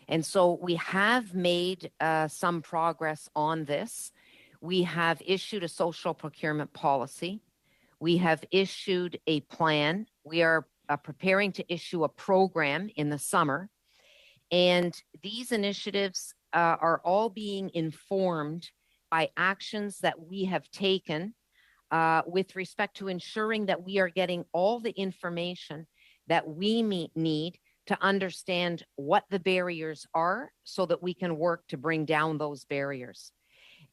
And so we have made some progress on this. We have issued a social procurement policy. We have issued a plan. We are preparing to issue a program in the summer. And these initiatives are all being informed by actions that we have taken with respect to ensuring that we are getting all the information that we need to understand what the barriers are so that we can work to bring down those barriers.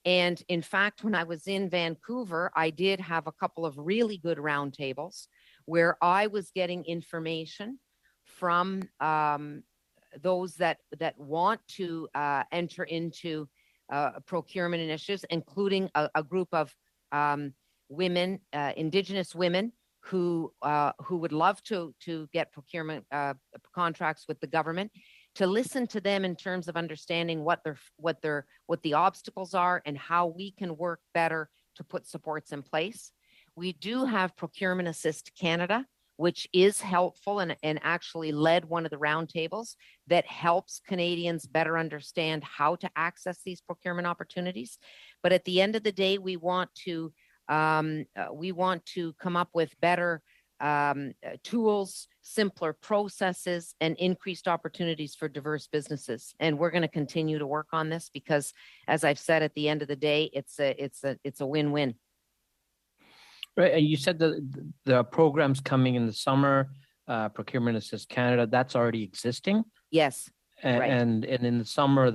And in fact, when I was in Vancouver, I did have a couple of really good roundtables where I was getting information from those that want to enter into procurement initiatives, including a group of women, Indigenous women who would love to get procurement contracts with the government, to listen to them in terms of understanding what the obstacles are and how we can work better to put supports in place. We do have Procurement Assist Canada, which is helpful and actually led one of the roundtables that helps Canadians better understand how to access these procurement opportunities. But at the end of the day, we want to come up with better tools, simpler processes, and increased opportunities for diverse businesses. And we're going to continue to work on this because, as I've said, at the end of the day, it's a win-win. Right, and you said that there are programs coming in the summer, Procurement Assist Canada, that's already existing? Yes. Right. And in the summer,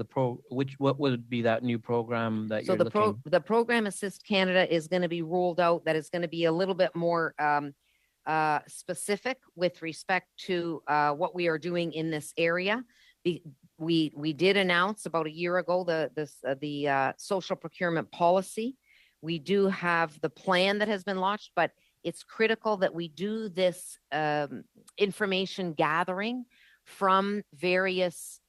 what would be that new program that you're looking? The Program Assist Canada is going to be rolled out. That is going to be a little bit more specific with respect to what we are doing in this area. We did announce about a year ago the social procurement policy. We do have the plan that has been launched, but it's critical that we do this information gathering from various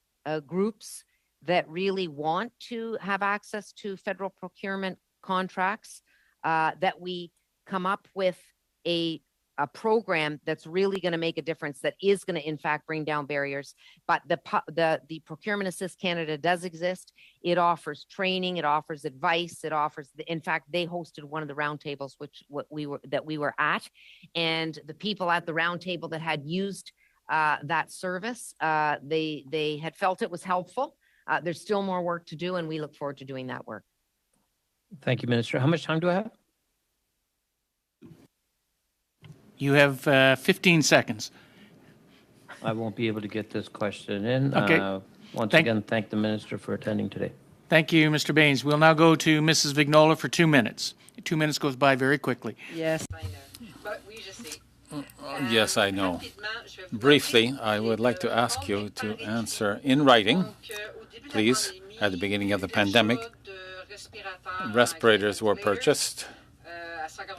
groups that really want to have access to federal procurement contracts, that we come up with a program that's really going to make a difference, that is going to in fact bring down barriers. But the Procurement Assist Canada does exist. It offers training, it offers advice, it offers, in fact, they hosted one of the roundtables we were at, and the people at the roundtable that had used that service, they had felt it was helpful. There's still more work to do, and we look forward to doing that work. Thank you, Minister. How much time do I have? You have 15 seconds. I won't be able to get this question in. Okay. Once again, thank the Minister for attending today. Thank you, Mr. Baines. We'll now go to Mrs. Vignola for 2 minutes. 2 minutes goes by very quickly. Yes, I know. But we just see. Yes, I know. Briefly, I would like to ask you to answer in writing, please. At the beginning of the pandemic, respirators were purchased,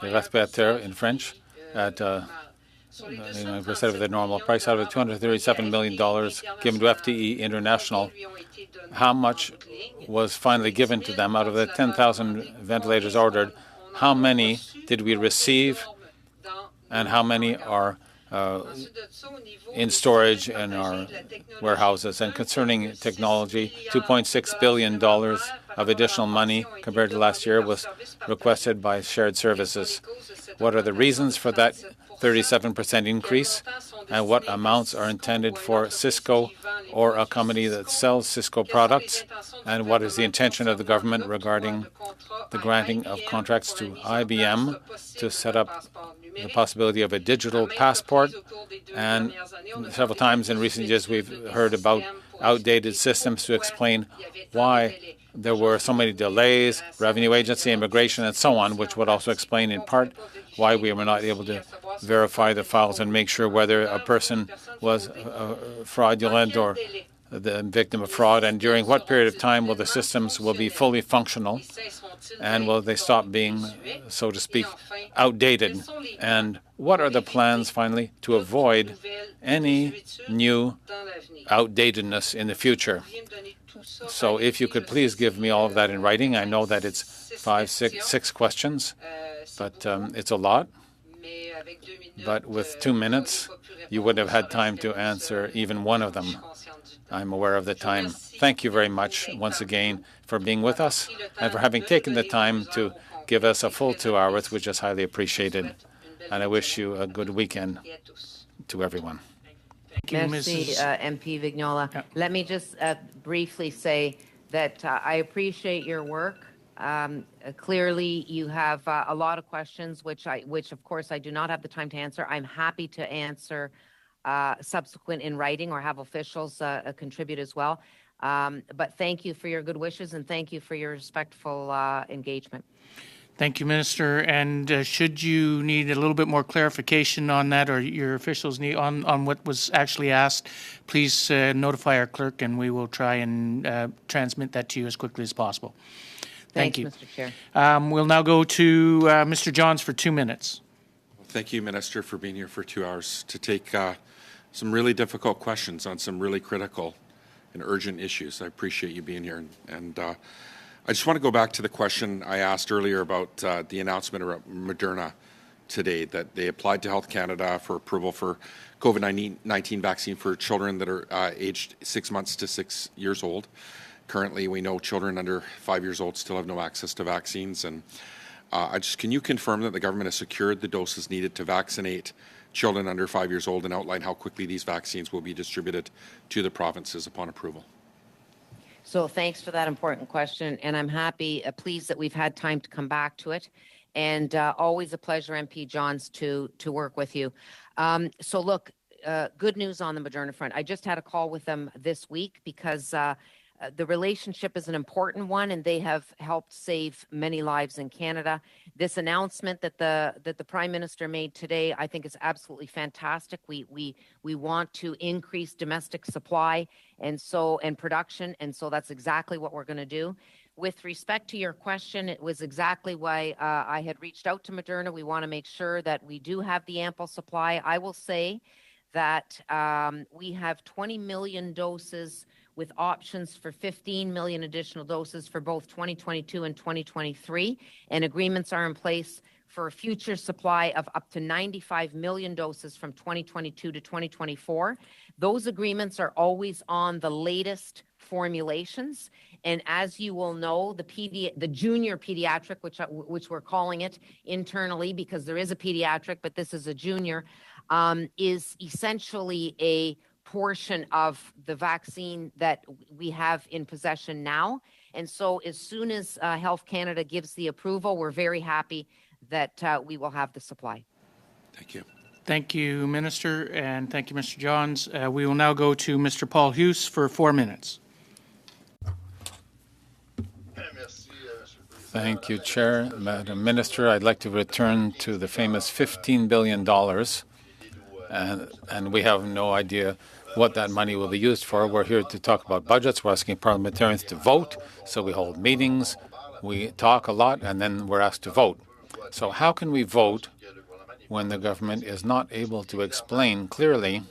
les respirateurs in French, at 90% of the normal price, out of the $237 million given to FTE International. How much was finally given to them out of the 10,000 ventilators ordered? How many did we receive, and how many are in storage in our warehouses? And concerning technology, $2.6 billion of additional money compared to last year was requested by shared services. What are the reasons for that 37% increase, and what amounts are intended for Cisco or a company that sells Cisco products, and what is the intention of the government regarding the granting of contracts to IBM to set up the possibility of a digital passport? And several times in recent years we've heard about outdated systems to explain why there were so many delays, revenue agency, immigration, and so on, which would also explain in part why we were not able to verify the files and make sure whether a person was fraudulent or the victim of fraud, and during what period of time will the systems be fully functional, and will they stop being, so to speak, outdated? And what are the plans, finally, to avoid any new outdatedness in the future? So if you could please give me all of that in writing. I know that it's six questions, but it's a lot. But with 2 minutes, you would have had time to answer even one of them. I'm aware of the time. Thank you very much once again for being with us and for having taken the time to give us a full 2 hours, which is highly appreciated. And I wish you a good weekend to everyone. Thank you, Merci, MP Vignola. Yeah. Let me just briefly say that I appreciate your work. Clearly, you have a lot of questions, which of course I do not have the time to answer. I'm happy to answer subsequent in writing or have officials contribute as well. But thank you for your good wishes, and thank you for your respectful engagement. Thank you, Minister. And should you need a little bit more clarification on that, or your officials need on what was actually asked, please notify our clerk, and we will try and transmit that to you as quickly as possible. Thank you, Mr. Chair. We'll now go to Mr. Johns for 2 minutes. Thank you, Minister, for being here for 2 hours to take some really difficult questions on some really critical and urgent issues. I appreciate you being here. And I just want to go back to the question I asked earlier about the announcement about Moderna today, that they applied to Health Canada for approval for COVID-19 vaccine for children that are aged 6 months to 6 years old. Currently, we know children under 5 years old still have no access to vaccines. And can you confirm that the government has secured the doses needed to vaccinate children under 5 years old and outline how quickly these vaccines will be distributed to the provinces upon approval? So thanks for that important question, and I'm happy, pleased that we've had time to come back to it, and always a pleasure, MP Johns, to work with you. So look, good news on the Moderna front. I just had a call with them this week because the relationship is an important one, and they have helped save many lives in Canada. This announcement that the Prime Minister made today, I think, is absolutely fantastic. We want to increase domestic supply and production, and so that's exactly what we're going to do. With respect to your question, it was exactly why I had reached out to Moderna. We want to make sure that we do have the ample supply. I will say that we have 20 million doses with options for 15 million additional doses for both 2022 and 2023, and agreements are in place for a future supply of up to 95 million doses from 2022 to 2024. Those agreements are always on the latest formulations, and as you will know, the junior pediatric, which we're calling it internally because there is a pediatric, but this is a junior, is essentially a portion of the vaccine that we have in possession now. And so as soon as Health Canada gives the approval, we're very happy that we will have the supply. Thank you. Thank you, Minister, and thank you, Mr. Johns. We will now go to Mr. Paul Hughes for 4 minutes. Thank you, Chair. Madam Minister, I'd like to return to the famous $15 billion, and we have no idea what that money will be used for. We're here to talk about budgets. We're asking parliamentarians to vote, so we hold meetings, we talk a lot, and then we're asked to vote. So how can we vote when the government is not able to explain clearly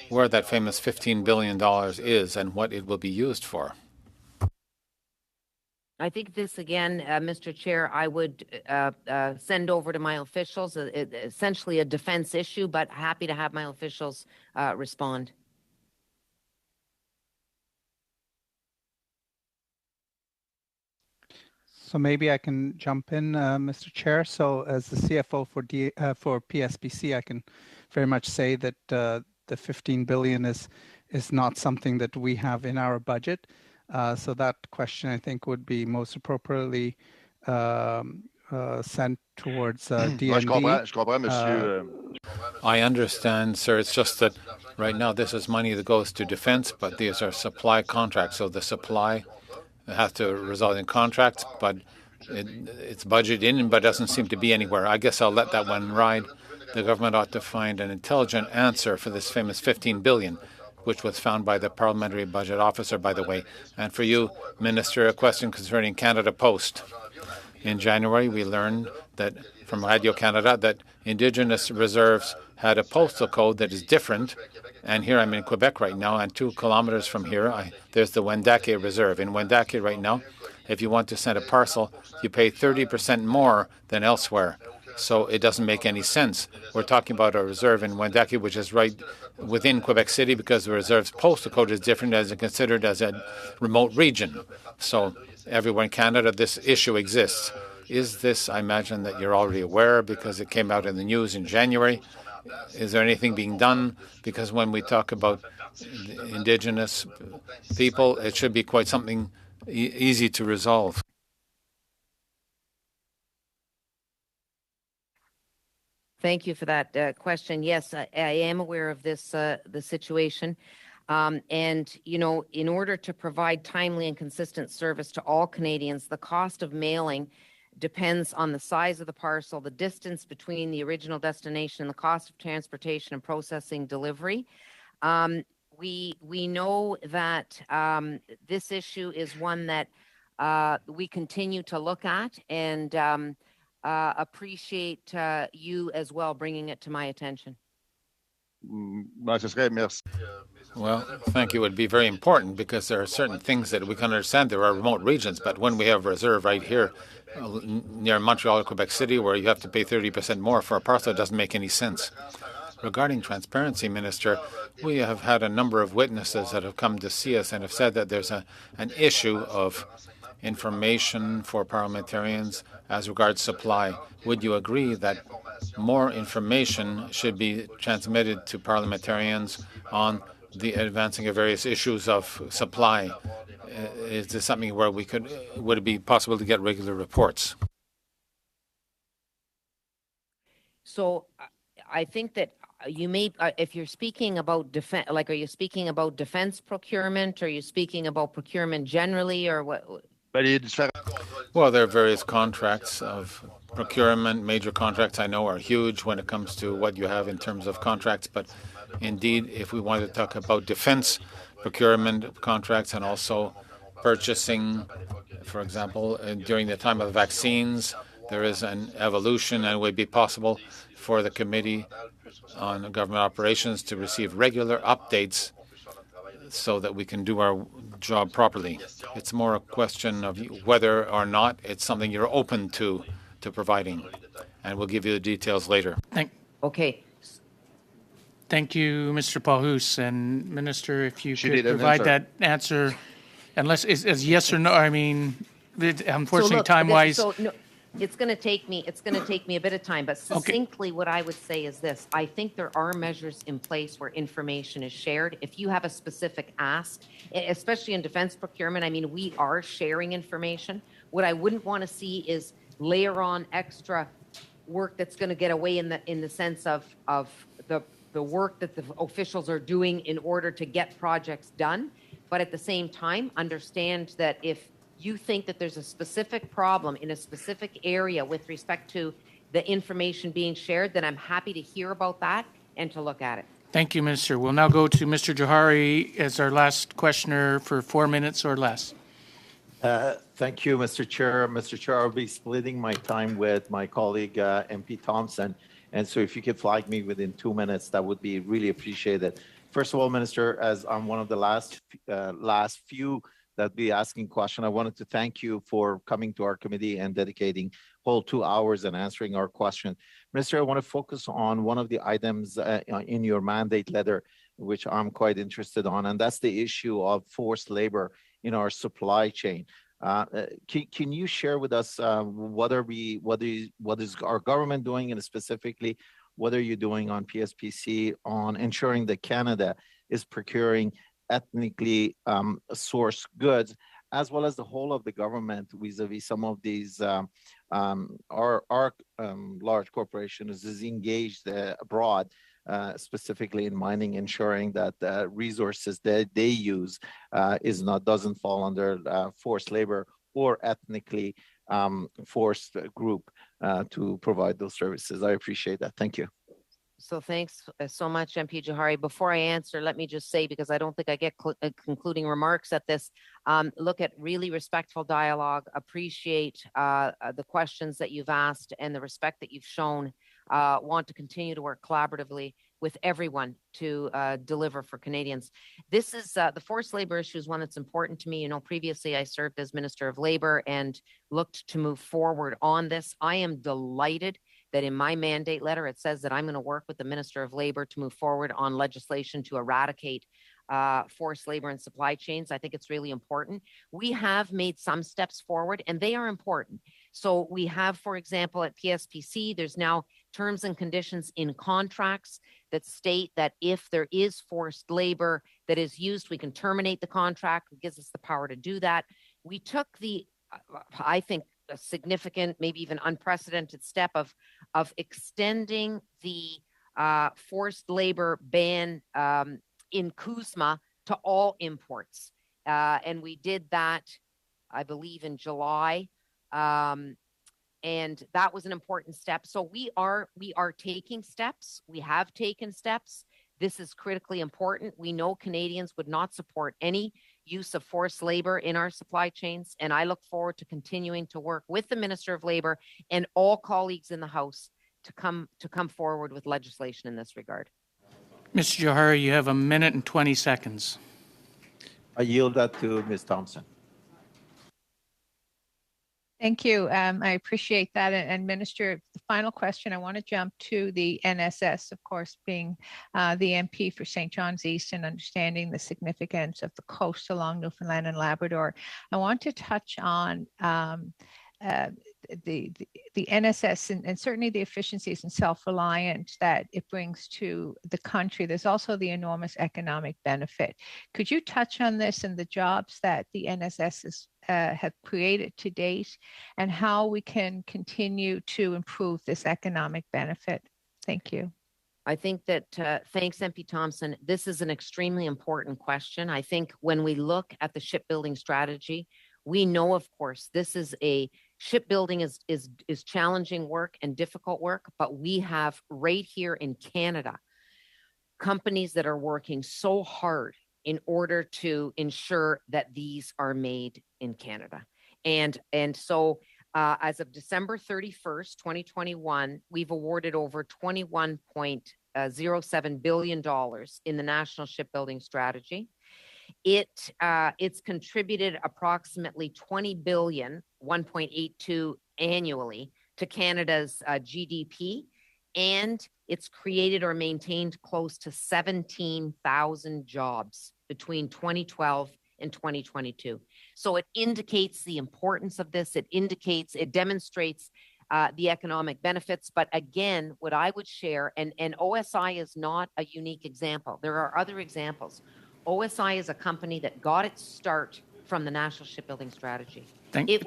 where that famous $15 billion is and what it will be used for? I think this, again, Mr. Chair, I would send over to my officials, essentially a defense issue, but happy to have my officials respond. So maybe I can jump in, Mr. Chair. So as the CFO for PSPC, I can very much say that the $15 billion is not something that we have in our budget. So that question, I think, would be most appropriately sent towards DND. I understand, sir. It's just that right now this is money that goes to defense, but these are supply contracts. So the supply has to result in contracts, but it's budgeted in, but doesn't seem to be anywhere. I guess I'll let that one ride. The government ought to find an intelligent answer for this famous $15 billion, which was found by the Parliamentary Budget Officer, by the way. And for you, Minister, a question concerning Canada Post. In January, we learned that from Radio-Canada that Indigenous reserves had a postal code that is different. And here I'm in Quebec right now, and 2 kilometers from here, there's the Wendake Reserve. In Wendake right now, if you want to send a parcel, you pay 30% more than elsewhere. So it doesn't make any sense. We're talking about a reserve in Wendake, which is right within Quebec City, because the reserve's postal code is different as it's considered as a remote region. So everywhere in Canada, this issue exists. Is this, I imagine that you're already aware because it came out in the news in January. Is there anything being done? Because when we talk about Indigenous people, it should be quite something easy to resolve. Thank you for that question. Yes, I am aware of this, the situation. And, you know, in order to provide timely and consistent service to all Canadians, the cost of mailing depends on the size of the parcel, the distance between the original destination, the cost of transportation and processing delivery. We know that this issue is one that we continue to look at, and appreciate you as well bringing it to my attention. Well, thank you. It would be very important because there are certain things that we can understand. There are remote regions, but when we have a reserve right here near Montreal or Quebec City where you have to pay 30% more for a parcel, it doesn't make any sense. Regarding transparency, Minister, we have had a number of witnesses that have come to see us and have said that there's an issue of information for parliamentarians as regards supply. Would you agree that more information should be transmitted to parliamentarians on the advancing of various issues of supply? Is this something where would it be possible to get regular reports? So I think that you may, if you're speaking about defense, like, are you speaking about defense procurement? Are you speaking about procurement generally, or what? Well, there are various contracts of procurement. Major contracts I know are huge when it comes to what you have in terms of contracts. But indeed, if we wanted to talk about defense procurement contracts and also purchasing, for example, during the time of vaccines, there is an evolution, and it would be possible for the Committee on Government Operations to receive regular updates so that we can do our job properly. It's more a question of whether or not it's something you're open to providing, and we'll give you the details later. Okay. Thank you, Mr. Paulhus. And Minister, if you She could did an provide answer. that answer, unless it's yes or no. I mean, unfortunately, So look, time-wise. So no, it's going to take me a bit of time, but succinctly, what I would say is this: I think there are measures in place where information is shared. If you have a specific ask, especially in defense procurement, I mean, we are sharing information. What I wouldn't want to see is layer on extra work that's going to get away in the sense of the work that the officials are doing in order to get projects done. But at the same time, understand that if you think that there's a specific problem in a specific area with respect to the information being shared, then I'm happy to hear about that and to look at it. Thank you, Minister. We'll now go to Mr. Johari as our last questioner for 4 minutes or less. Thank you, Mr. Chair. Mr. Chair, I'll be splitting my time with my colleague, MP Thompson. And so if you could flag me within 2 minutes, that would be really appreciated. First of all, Minister, as I'm one of the last few that be asking question, I wanted to thank you for coming to our committee and dedicating whole 2 hours and answering our question. Minister, I want to focus on one of the items in your mandate letter, which I'm quite interested on, and that's the issue of forced labor in our supply chain. Can you share with us what is our government doing, and specifically what are you doing on PSPC on ensuring that Canada is procuring ethnically sourced goods, as well as the whole of the government vis-a-vis some of these our large corporations is engaged abroad, specifically in mining, ensuring that the resources that they use doesn't fall under forced labor or ethnically forced group to provide those services. I appreciate that. Thank you. So thanks so much, MP Johari. Before I answer, let me just say, because I don't think I get concluding remarks at this, look at really respectful dialogue, appreciate the questions that you've asked and the respect that you've shown, want to continue to work collaboratively with everyone to deliver for Canadians. This is the forced labor issue is one that's important to me. You know, previously I served as Minister of Labor and looked to move forward on this. I am delighted that in my mandate letter, it says that I'm going to work with the Minister of Labor to move forward on legislation to eradicate forced labor and supply chains. I think it's really important. We have made some steps forward, and they are important. So we have, for example, at PSPC, there's now terms and conditions in contracts that state that if there is forced labor that is used, we can terminate the contract. It gives us the power to do that. We took the, I think, a significant, maybe even unprecedented step of extending the forced labor ban in CUSMA to all imports. And we did that, I believe, in July. And that was an important step. So we are taking steps. We have taken steps. This is critically important. We know Canadians would not support any use of forced labor in our supply chains, and I look forward to continuing to work with the Minister of Labor and all colleagues in the House to come forward with legislation in this regard. Mr. Johari, you have 1 minute and 20 seconds. I yield that to Ms. Thompson. Thank you. I appreciate that. And Minister, the final question, I want to jump to the NSS, of course, being the MP for St. John's East and understanding the significance of the coast along Newfoundland and Labrador. I want to touch on the NSS and certainly the efficiencies and self-reliance that it brings to the country. There's also the enormous economic benefit. Could you touch on this and the jobs that the NSS have created to date and how we can continue to improve this economic benefit? Thank you. I think that, thanks, MP Thompson. This is an extremely important question. I think when we look at the shipbuilding strategy, we know, of course, this is shipbuilding is challenging work and difficult work, but we have right here in Canada companies that are working so hard in order to ensure that these are made in Canada. And so as of December 31st, 2021, we've awarded over $21.07 billion in the National Shipbuilding Strategy. It's contributed approximately $20 billion, 1.82 annually to Canada's GDP, and it's created or maintained close to 17,000 jobs between 2012 and 2022. So it indicates the importance of this. It demonstrates the economic benefits. But again, what I would share, and OSI is not a unique example. There are other examples. OSI is a company that got its start from the National Shipbuilding Strategy. Thank you,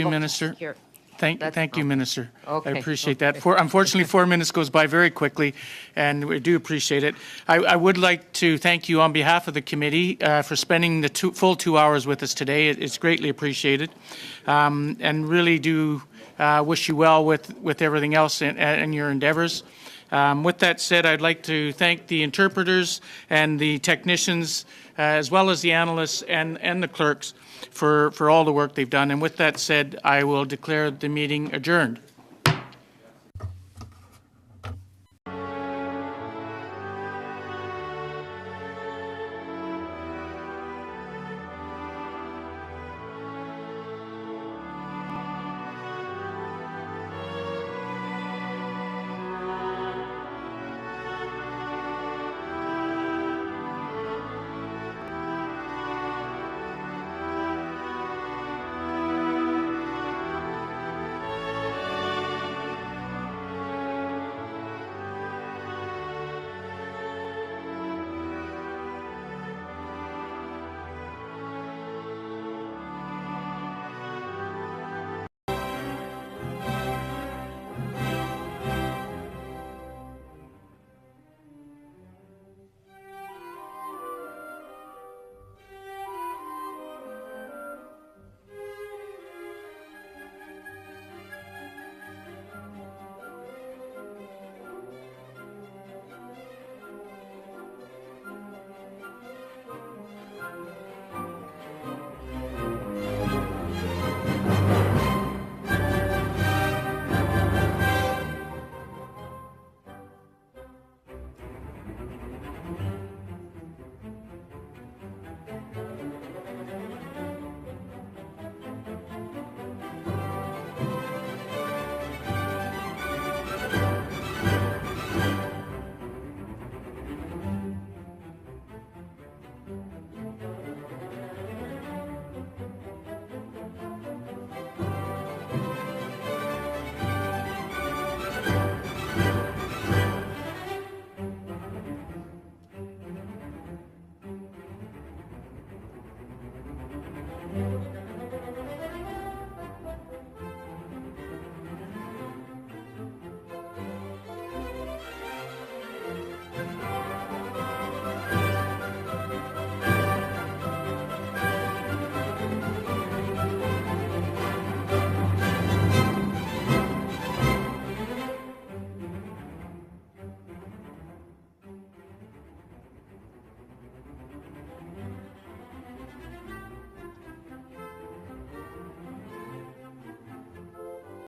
Minister. Thank you, Minister. Okay. I appreciate that. Unfortunately, 4 minutes goes by very quickly, and we do appreciate it. I would like to thank you on behalf of the committee for spending the full 2 hours with us today. It's greatly appreciated, and really do wish you well with everything else in your endeavors. With that said, I'd like to thank the interpreters and the technicians, as well as the analysts and the clerks for all the work they've done. And with that said, I will declare the meeting adjourned.